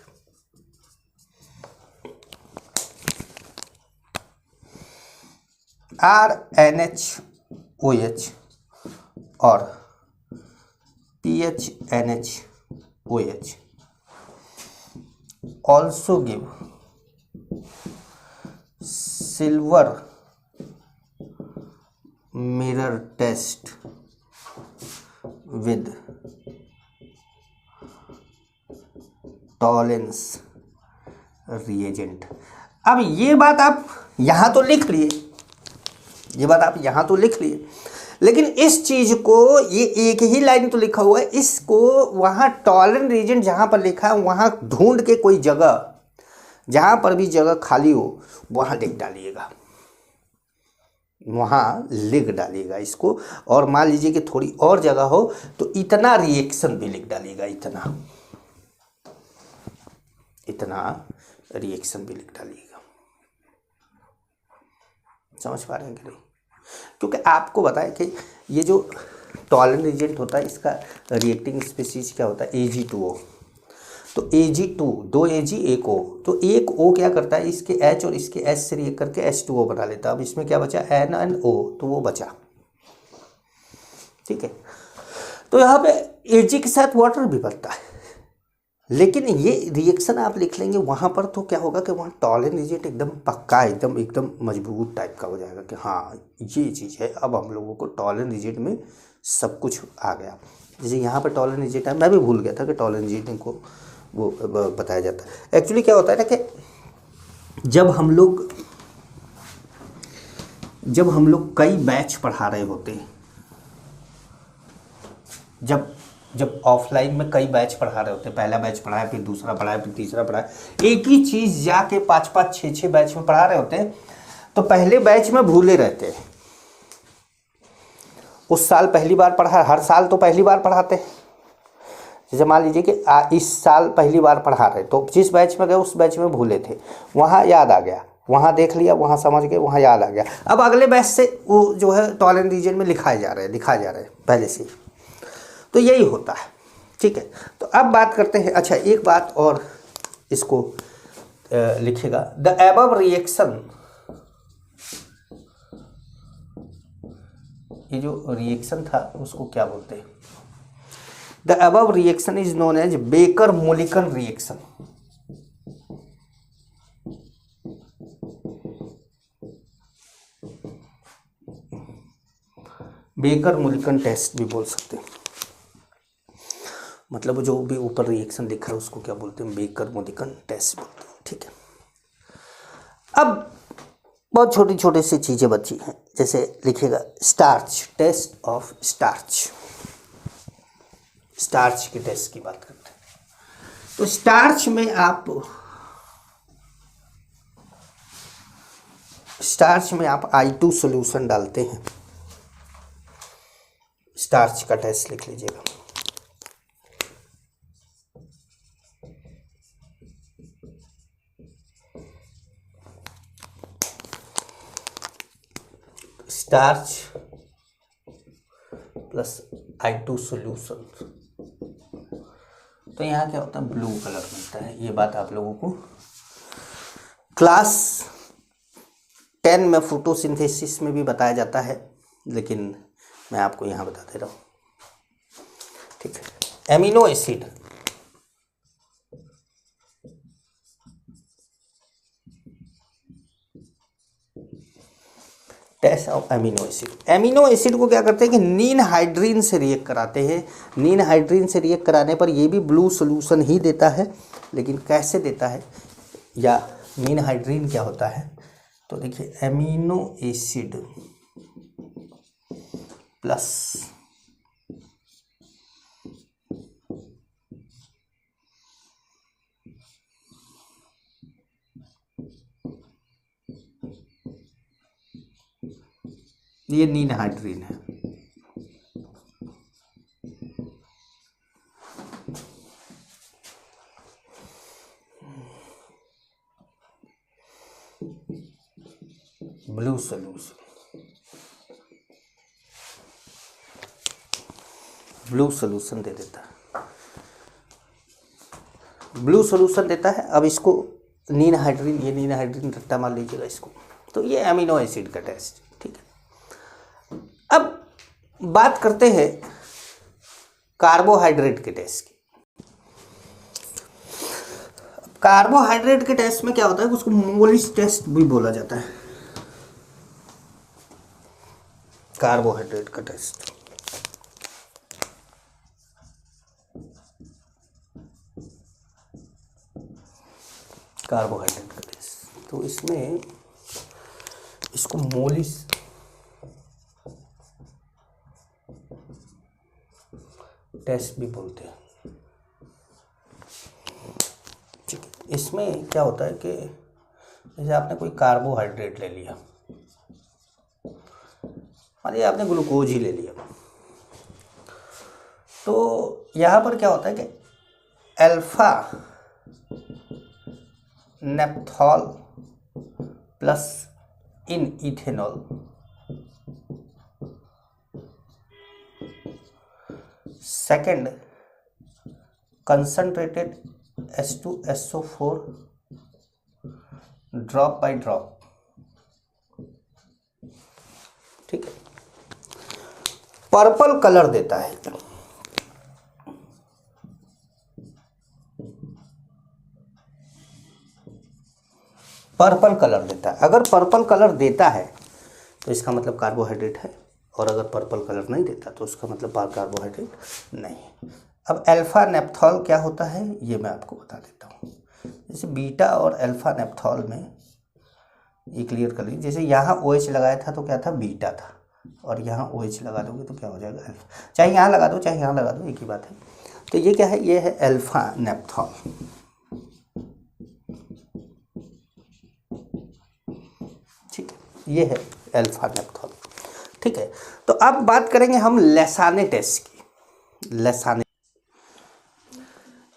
RNHOH और PHNHOH also give silver mirror test with Tollens reagent. अब ये बात आप यहाँ तो लिख लिए, ये बात आप यहाँ तो लिख लिए, लेकिन इस चीज़ को, ये एक ही लाइन तो लिखा हुआ है, इसको वहाँ टॉलेंस रिएजेंट जहाँ पर लिखा है वहाँ ढूंढ के कोई जगह, जहाँ पर भी जगह खाली हो वहाँ लिख डालिएगा, वहाँ लिख डालिएगा इसको। और मान लीजिए कि थोड़ी और जगह हो तो इतना रिएक्शन भी लिख डालिएगा, इतना रिएक्शन भी लिख डालिएगा। समझ पा रहे हैं कि नहीं? क्योंकि आपको बताएं कि ये जो टॉलेंस रिएजेंट होता है इसका रिएक्टिंग स्पीशीज क्या होता है, Ag2O। तो Ag2, 2 Ag 1 O, तो एक O क्या करता है, इसके H और इसके H से रिएक्ट करके H2O बना लेता है। अब इसमें क्या बचा, NNO, तो वो बचा, ठीक है। तो यहाँ पे Ag के साथ वाटर भी बनता है, लेकिन ये रिएक्शन आप लिख लेंगे वहाँ पर, तो क्या होगा कि वहाँ टॉलेंस रिएजेंट एकदम पक्का, एकदम मजबूत टाइप का हो जाएगा कि हाँ ये चीज़ है। अब हम लोगों को टॉलेंस रिएजेंट में सब कुछ आ गया। जैसे यहाँ पर टॉलेंस रिएजेंट है, मैं भी भूल गया था कि टॉलेंस रिएजेंट को वो बताया जाता है। एक्चुअली क्या होता है ना कि जब हम लोग कई बैच पढ़ा रहे होते हैं, जब ऑफलाइन में कई बैच पढ़ा रहे होते हैं, पहला बैच पढ़ाया, फिर दूसरा पढ़ाया, फिर तीसरा पढ़ाया, एक ही चीज़ जाके 5-5, 6-6 बैच में पढ़ा रहे होते हैं, तो पहले बैच में भूले रहते हैं। उस साल पहली बार पढ़ा, हर साल तो पहली बार पढ़ाते हैं। जैसे मान लीजिए कि इस साल पहली बार पढ़ा रहे, तो जिस बैच में गए उस बैच में भूले थे, वहाँ याद आ गया, वहाँ देख लिया, वहाँ समझ गए, वहाँ याद आ गया। अब अगले बैच से वो जो है टॉलेंस रिएजेंट में लिखाए जा रहे हैं पहले से। तो यही होता है, ठीक है। तो अब बात करते हैं, अच्छा एक बात और इसको लिखेगा, द एबव रिएक्शन, ये जो रिएक्शन था उसको क्या बोलते हैं, the above reaction is known as Baker Mulliken reaction. Baker Mulliken test भी बोल सकते हैं, मतलब जो भी ऊपर रिएक्शन लिखा है उसको क्या बोलते हैं, बेकर-मोलिकन टेस्ट बोलते हैं, ठीक है। अब बहुत छोटी छोटी सी चीज़ें बची हैं, जैसे लिखेगा starch, test of starch, starch के टेस्ट की बात करते हैं। तो स्टार्च में आप I2 सॉल्यूशन डालते हैं, स्टार्च का टेस्ट लिख लीजिएगा। स्टार्च प्लस I2 सॉल्यूशन, तो यहाँ क्या होता है, ब्लू कलर मिलता है। ये बात आप लोगों को क्लास 10 में फोटोसिंथेसिस में भी बताया जाता है, लेकिन मैं आपको यहाँ बता दे रहा हूँ, ठीक है। Amino acid, test of amino acid. Amino acid को क्या करते हैं कि नीन हाइड्रीन से रिएक्ट कराते हैं। नीन हाइड्रीन से रिएक्ट कराने पर ये भी ब्लू सॉल्यूशन ही देता है, लेकिन कैसे देता है, या नीन हाइड्रीन क्या होता है, तो देखिए एमिनो एसिड प्लस ये नीन हाइड्रीन है, ब्लू सॉल्यूशन, ब्लू सॉल्यूशन दे देता है। ब्लू सोल्यूशन देता है। अब इसको नीन हाइड्रीन, ये नीन हाइड्रीन रट्टा मान लीजिएगा इसको, तो ये अमीनो एसिड का टेस्ट, ठीक है। अब बात करते हैं कार्बोहाइड्रेट के टेस्ट की। कार्बोहाइड्रेट के टेस्ट में क्या होता है, उसको मोलिस टेस्ट भी बोला जाता है। कार्बोहाइड्रेट का टेस्ट, कार्बोहाइड्रेट का टेस्ट, तो इसमें इसको मोलिस टेस्ट भी बोलते हैं। ठीक है, इसमें क्या होता है कि जैसे आपने कोई कार्बोहाइड्रेट ले लिया, मानिए आपने ग्लूकोज ही ले लिया, तो यहाँ पर क्या होता है कि alpha नेप्थॉल plus in ethanol second concentrated H2SO4 drop by drop, ठीक है, पर्पल कलर देता है। पर्पल कलर देता है। अगर पर्पल कलर देता है तो इसका मतलब कार्बोहाइड्रेट है, और अगर पर्पल कलर नहीं देता तो उसका मतलब कार्बोहाइड्रेट नहीं है। अब अल्फा नेप्थॉल क्या होता है ये मैं आपको बता देता हूँ। जैसे बीटा और अल्फा नेप्थॉल में ये क्लियर कर लीजिए। जैसे यहाँ OH लगाया था तो क्या था, बीटा था, और यहाँ OH लगा दोगे तो क्या हो जाएगा, अल्फा। चाहे यहाँ लगा दो चाहे यहाँ लगा दो, एक ही बात है। तो ये क्या है, ये है अल्फा नेप्थॉल, ठीक है, ये है अल्फा नेप्थॉल, ठीक है। तो अब बात करेंगे हम लेसाने टेस्ट की। लेसाने,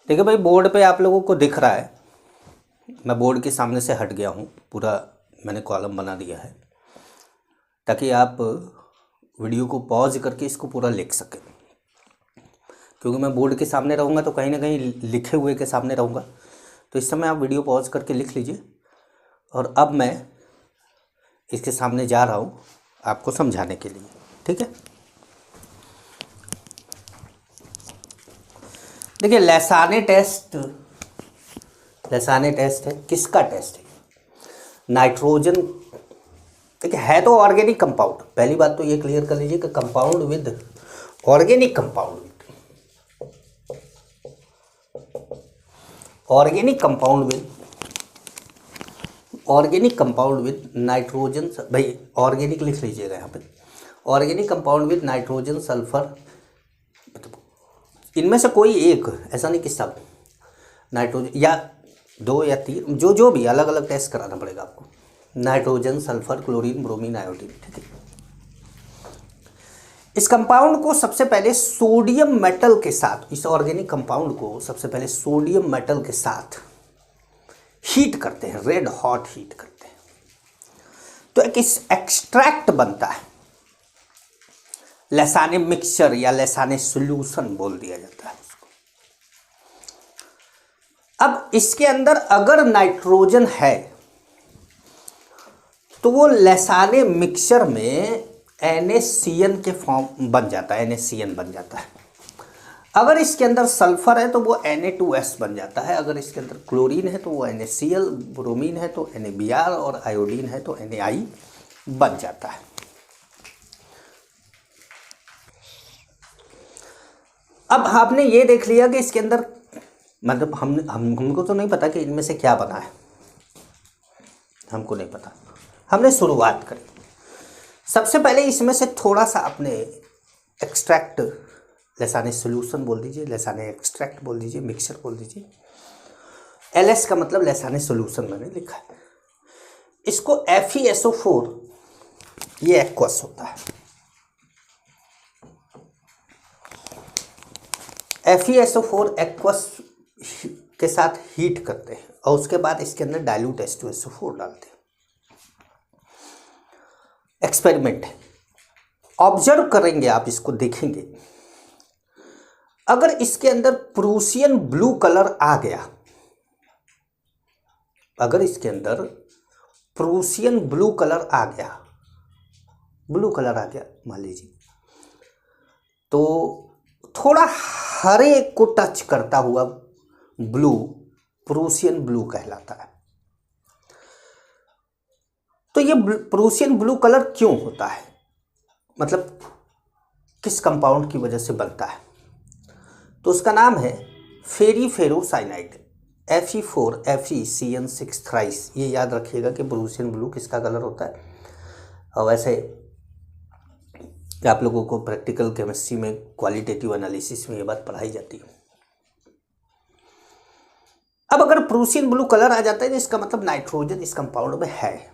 देखिए भाई, बोर्ड पे आप लोगों को दिख रहा है, मैं बोर्ड के सामने से हट गया हूँ, पूरा मैंने कॉलम बना दिया है ताकि आप वीडियो को पॉज करके इसको पूरा लिख सकें, क्योंकि मैं बोर्ड के सामने रहूँगा तो कहीं ना कहीं लिखे हुए के सामने रहूँगा। तो इस समय आप वीडियो पॉज करके लिख लीजिए, और अब मैं इसके सामने जा रहा हूँ आपको समझाने के लिए, ठीक है। देखिए लेसाने टेस्ट, लेसाने टेस्ट है, किसका टेस्ट है, नाइट्रोजन, देखिए है तो ऑर्गेनिक कंपाउंड। पहली बात तो ये क्लियर कर लीजिए कि compound with organic compound, organic compound with nitrogen, भाई ऑर्गेनिक लिख लीजिएगा यहाँ पे, organic compound with nitrogen sulphur, इनमें से कोई एक, ऐसा नहीं कि सब, नाइट्रोजन या 2 या 3, जो भी अलग अलग टेस्ट कराना पड़ेगा आपको, nitrogen sulphur chlorine bromine iodine, ठीक है। इस कंपाउंड को सबसे पहले सोडियम मेटल के साथ, इस ऑर्गेनिक कंपाउंड को सबसे पहले सोडियम मेटल के साथ हीट करते हैं, रेड हॉट हीट करते हैं, तो एक एक्सट्रैक्ट बनता है, लेसाने मिक्सचर या लेसाने सॉल्यूशन बोल दिया जाता है उसको। अब इसके अंदर अगर नाइट्रोजन है तो वो लेसाने मिक्सचर में NaCN के फॉर्म बन जाता है, NaCN बन जाता है। अगर इसके अंदर सल्फर है तो वो Na2S बन जाता है, अगर इसके अंदर क्लोरीन है तो वो NaCl, ब्रोमीन है तो NaBr, और आयोडीन है तो Na बन जाता है। अब आपने ये देख लिया कि इसके अंदर, मतलब हमको तो नहीं पता कि इनमें से क्या बना है, हमको नहीं पता, हमने शुरुआत करी। सबसे पहले इसमें से थोड़ा सा अपने एक्सट्रैक्ट, लेसाने सॉल्यूशन बोल दीजिए, लेसाने एक्सट्रैक्ट बोल दीजिए, मिक्सचर बोल दीजिए, LS का मतलब लेसाने सॉल्यूशन मैंने लिखा है। इसको FeSO4, ये एक्वस होता है, FeSO4 एक्वस के साथ हीट करते हैं, और उसके बाद इसके अंदर डाइल्यूट H2SO4 डालते हैं। एक्सपेरिमेंट है, ऑब्जर्व करेंगे आप, इसको देखेंगे। अगर इसके अंदर प्रूसियन ब्लू कलर आ गया अगर इसके अंदर प्रूसियन ब्लू कलर आ गया, मान लीजिए, तो थोड़ा हरे को टच करता हुआ ब्लू प्रूसियन ब्लू कहलाता है। तो ये प्रूसियन ब्लू कलर क्यों होता है, मतलब किस कंपाउंड की वजह से बनता है? तो उसका नाम है फेरीफेरोसाइनाइड, Fe4FeCN6 थ्राइस। ये याद रखिएगा कि प्रूसियन ब्लू किसका कलर होता है। और वैसे आप लोगों को प्रैक्टिकल केमिस्ट्री में क्वालिटेटिव एनालिसिस में ये बात पढ़ाई जाती है। अब अगर प्रूसियन ब्लू कलर आ जाता है तो इसका मतलब नाइट्रोजन इस कंपाउंड में है।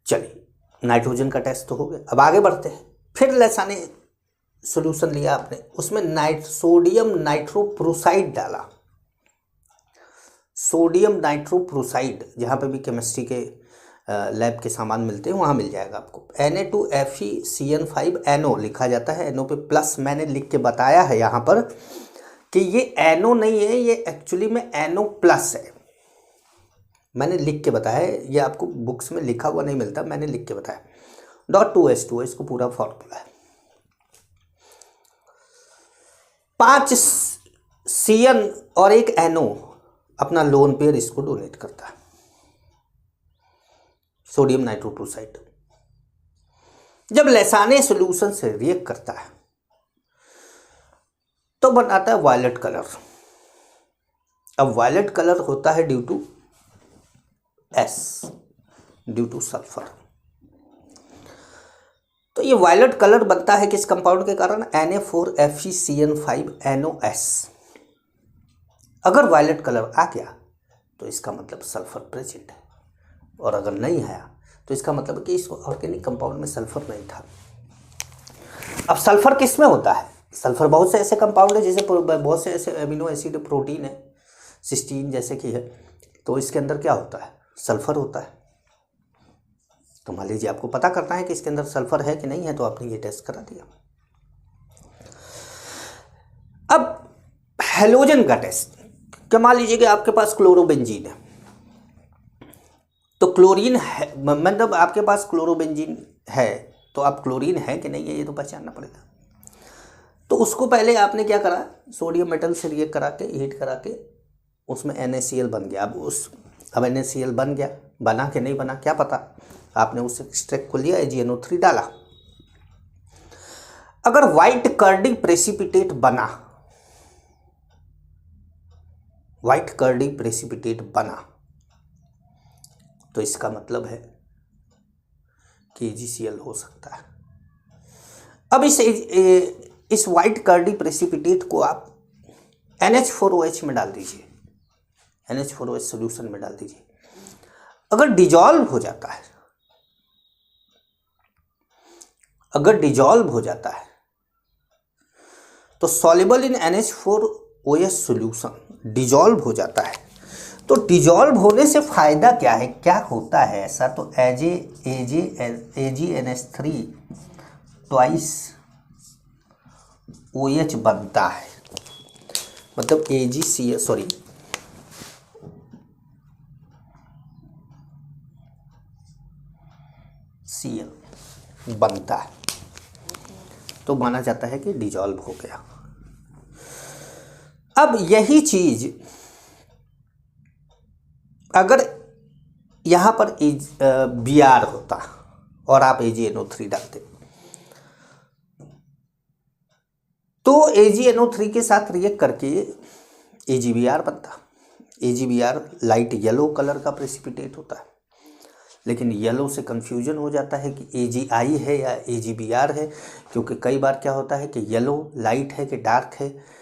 चलिए, नाइट्रोजन का टेस्ट तो हो गया, अब आगे बढ़ते हैं। फिर लेसाने सॉल्यूशन लिया आपने, उसमें सोडियम नाइट्रोप्रोसाइड डाला। सोडियम नाइट्रोप्रोसाइड जहाँ पे भी केमिस्ट्री के लैब के सामान मिलते हैं वहाँ मिल जाएगा आपको। Na2FeCN5NO लिखा जाता है, NO पे प्लस मैंने लिख के बताया है यहाँ पर कि ये NO नहीं है, ये एक्चुअली में NO प्लस है। मैंने लिख के बताया है, ये आपको बुक्स में लिखा हुआ नहीं मिलता, मैंने लिख के बताया। .2H2 इसको पूरा फॉर्मूला है। 5 CN और एक NO अपना लोन पेयर इसको डोनेट करता है, सोडियम नाइट्रोप्रोसाइड। जब लेसाने सॉल्यूशन से रिएक्ट करता है तो बनाता है वायलेट कलर। अब वायलेट कलर होता है ड्यू टू सल्फर। तो ये वायलेट कलर बनता है किस कंपाउंड के कारण? Na4FeCN5NOS। अगर वायलेट कलर आ गया तो इसका मतलब सल्फर प्रेजेंट है, और अगर नहीं आया तो इसका मतलब कि इस ऑर्गेनिक कंपाउंड में सल्फर नहीं था। अब सल्फर किस में होता है? सल्फर बहुत से ऐसे कंपाउंड है, जैसे बहुत से ऐसे एमिनो एसिड प्रोटीन है, सिस्टीन जैसे कि है, तो इसके अंदर क्या होता है? सल्फर होता है। तो मान लीजिए आपको पता करना है कि इसके अंदर सल्फर है कि नहीं है, तो आपने ये टेस्ट करा दिया। अब हेलोजन का टेस्ट, क्या मान लीजिए कि आपके पास क्लोरोबेंजीन है, तो क्लोरीन है, मतलब आपके पास क्लोरोबेंजीन है तो आप क्लोरीन है कि नहीं है ये तो पहचानना पड़ेगा। तो उसको पहले आपने क्या करा? सोडियम मेटल से रिएक्ट करा के, हीट करा के उसमें NaCl बन गया। अब NaCl बन गया, बना कि नहीं बना क्या पता, आपने उस एक्सट्रैक्ट को लिया, AgNO3 डाला। अगर व्हाइट कर्डी प्रेसिपिटेट बना, व्हाइट कर्डी प्रेसिपिटेट बना, तो इसका मतलब है कि AgCl हो सकता है। अब इस व्हाइट कर्डी प्रेसिपिटेट को आप NH4OH में डाल दीजिए, NH4OH सॉल्यूशन में डाल दीजिए। अगर डिजॉल्व हो जाता है, तो soluble in NH4OH solution dissolve हो जाता है। तो डिजॉल्व होने से फायदा क्या है, क्या होता है ऐसा? तो AgNH3 ट्वाइस OH बनता है, मतलब AgCl बनता है, तो माना जाता है कि डिजॉल्व हो गया। अब यही चीज अगर यहाँ पर Br होता और आप AgNO3 डालते, तो AgNO3 के साथ रिएक्ट करके AgBr बनता। AgBr लाइट येलो कलर का प्रेसिपिटेट होता है, लेकिन येलो से कंफ्यूजन हो जाता है कि AgI है या AgBr है, क्योंकि कई बार क्या होता है कि येलो लाइट है कि डार्क है,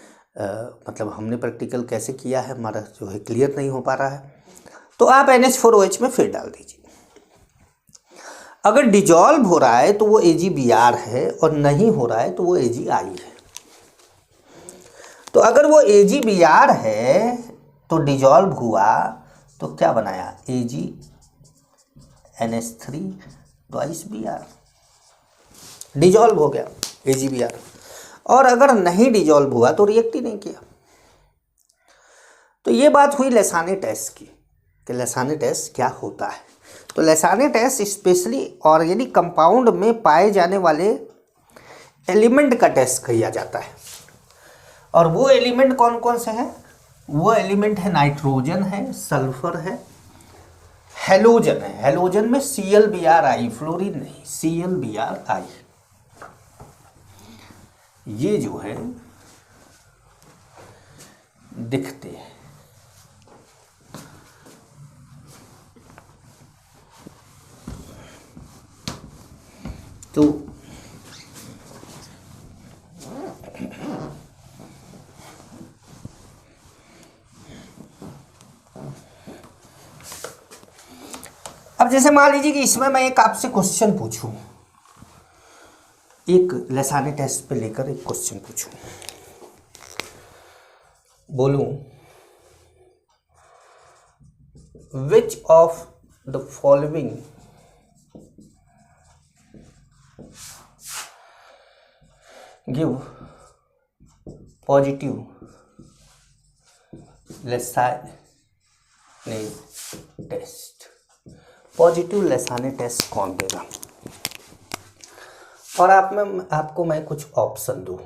मतलब हमने प्रैक्टिकल कैसे किया है हमारा जो है क्लियर नहीं हो पा रहा है। तो आप NH4OH में फिर डाल दीजिए। अगर डिजॉल्व हो रहा है तो वो AgBr है, और नहीं हो रहा है तो वो AgI है। तो अगर वो AgBr है तो डिजॉल्व हुआ तो क्या बनाया? AgNH3 ट्वाइस Br, डिजॉल्व हो गया AgBr। और अगर नहीं डिजॉल्व हुआ तो रिएक्ट ही नहीं किया। तो ये बात हुई लेसाने टेस्ट की कि लेसाने टेस्ट क्या होता है। तो Lassaigne test specially organic compound में पाए जाने वाले एलिमेंट का टेस्ट किया जाता है। और वो एलिमेंट कौन कौन से हैं? वो एलिमेंट है नाइट्रोजन है, सल्फर है, हेलोजन है। हेलोजन में ClBr, फ्लोरीन नहीं, ClBr। ये जो है दिखते हैं। तो अब जैसे मान लीजिए कि इसमें मैं एक आपसे क्वेश्चन पूछूं, एक लेसाने टेस्ट पे लेकर एक क्वेश्चन पूछूं, बोलूं which of the following give positive Lassaigne test. Positive Lassaigne test कौन देगा? और आपको मैं कुछ ऑप्शन दूं।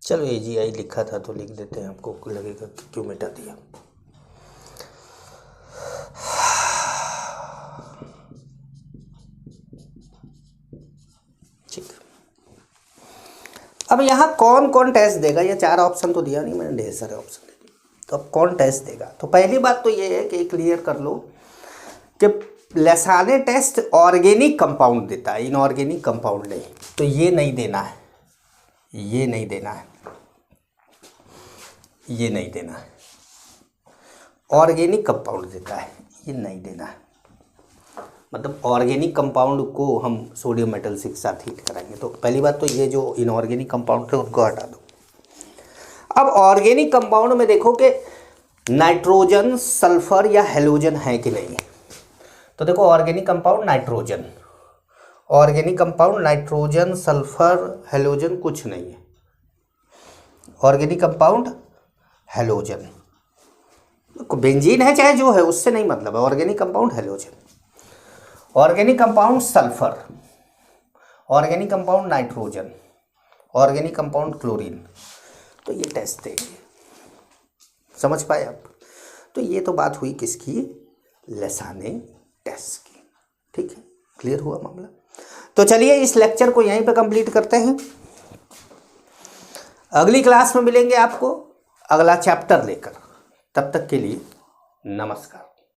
चलो AGI लिखा था तो लिख देते हैं, आपको लगेगा कि क्यों मिटा दिया। ठीक, अब यहाँ कौन कौन टेस्ट देगा? ये 4 ऑप्शन तो दिया नहीं मैंने, ढेर सारे ऑप्शन दे दिए। तो अब कौन टेस्ट देगा? तो पहली बात तो ये है कि क्लियर कर लो कि लेसाने टेस्ट ऑर्गेनिक कंपाउंड देता है, इनऑर्गेनिक कंपाउंड नहीं। तो ये नहीं देना है, ये नहीं देना है, ये नहीं देना है। ऑर्गेनिक कंपाउंड देता है, ये नहीं देना है। मतलब ऑर्गेनिक कंपाउंड को हम सोडियम मेटल से एक साथ हीट कराएंगे। तो पहली बात तो ये जो इनऑर्गेनिक कंपाउंड थे उनको हटा दो। अब ऑर्गेनिक कंपाउंड में देखो कि नाइट्रोजन, सल्फर या हेलोजन है कि नहीं। तो देखो organic compound nitrogen, organic compound nitrogen, sulphur, halogen कुछ नहीं है। ऑर्गेनिक कंपाउंड हेलोजन, बेंजीन है चाहे जो है उससे नहीं मतलब है। Organic compound halogen, organic compound sulphur, organic compound nitrogen, organic compound chlorine. तो ये टेस्ट देंगे, समझ पाए आप? तो ये तो बात हुई किसकी? लेसाने टेस्ट की। ठीक है, क्लियर हुआ मामला? तो चलिए इस लेक्चर को यहीं पे कंप्लीट करते हैं। अगली क्लास में मिलेंगे आपको अगला चैप्टर लेकर। तब तक के लिए नमस्कार।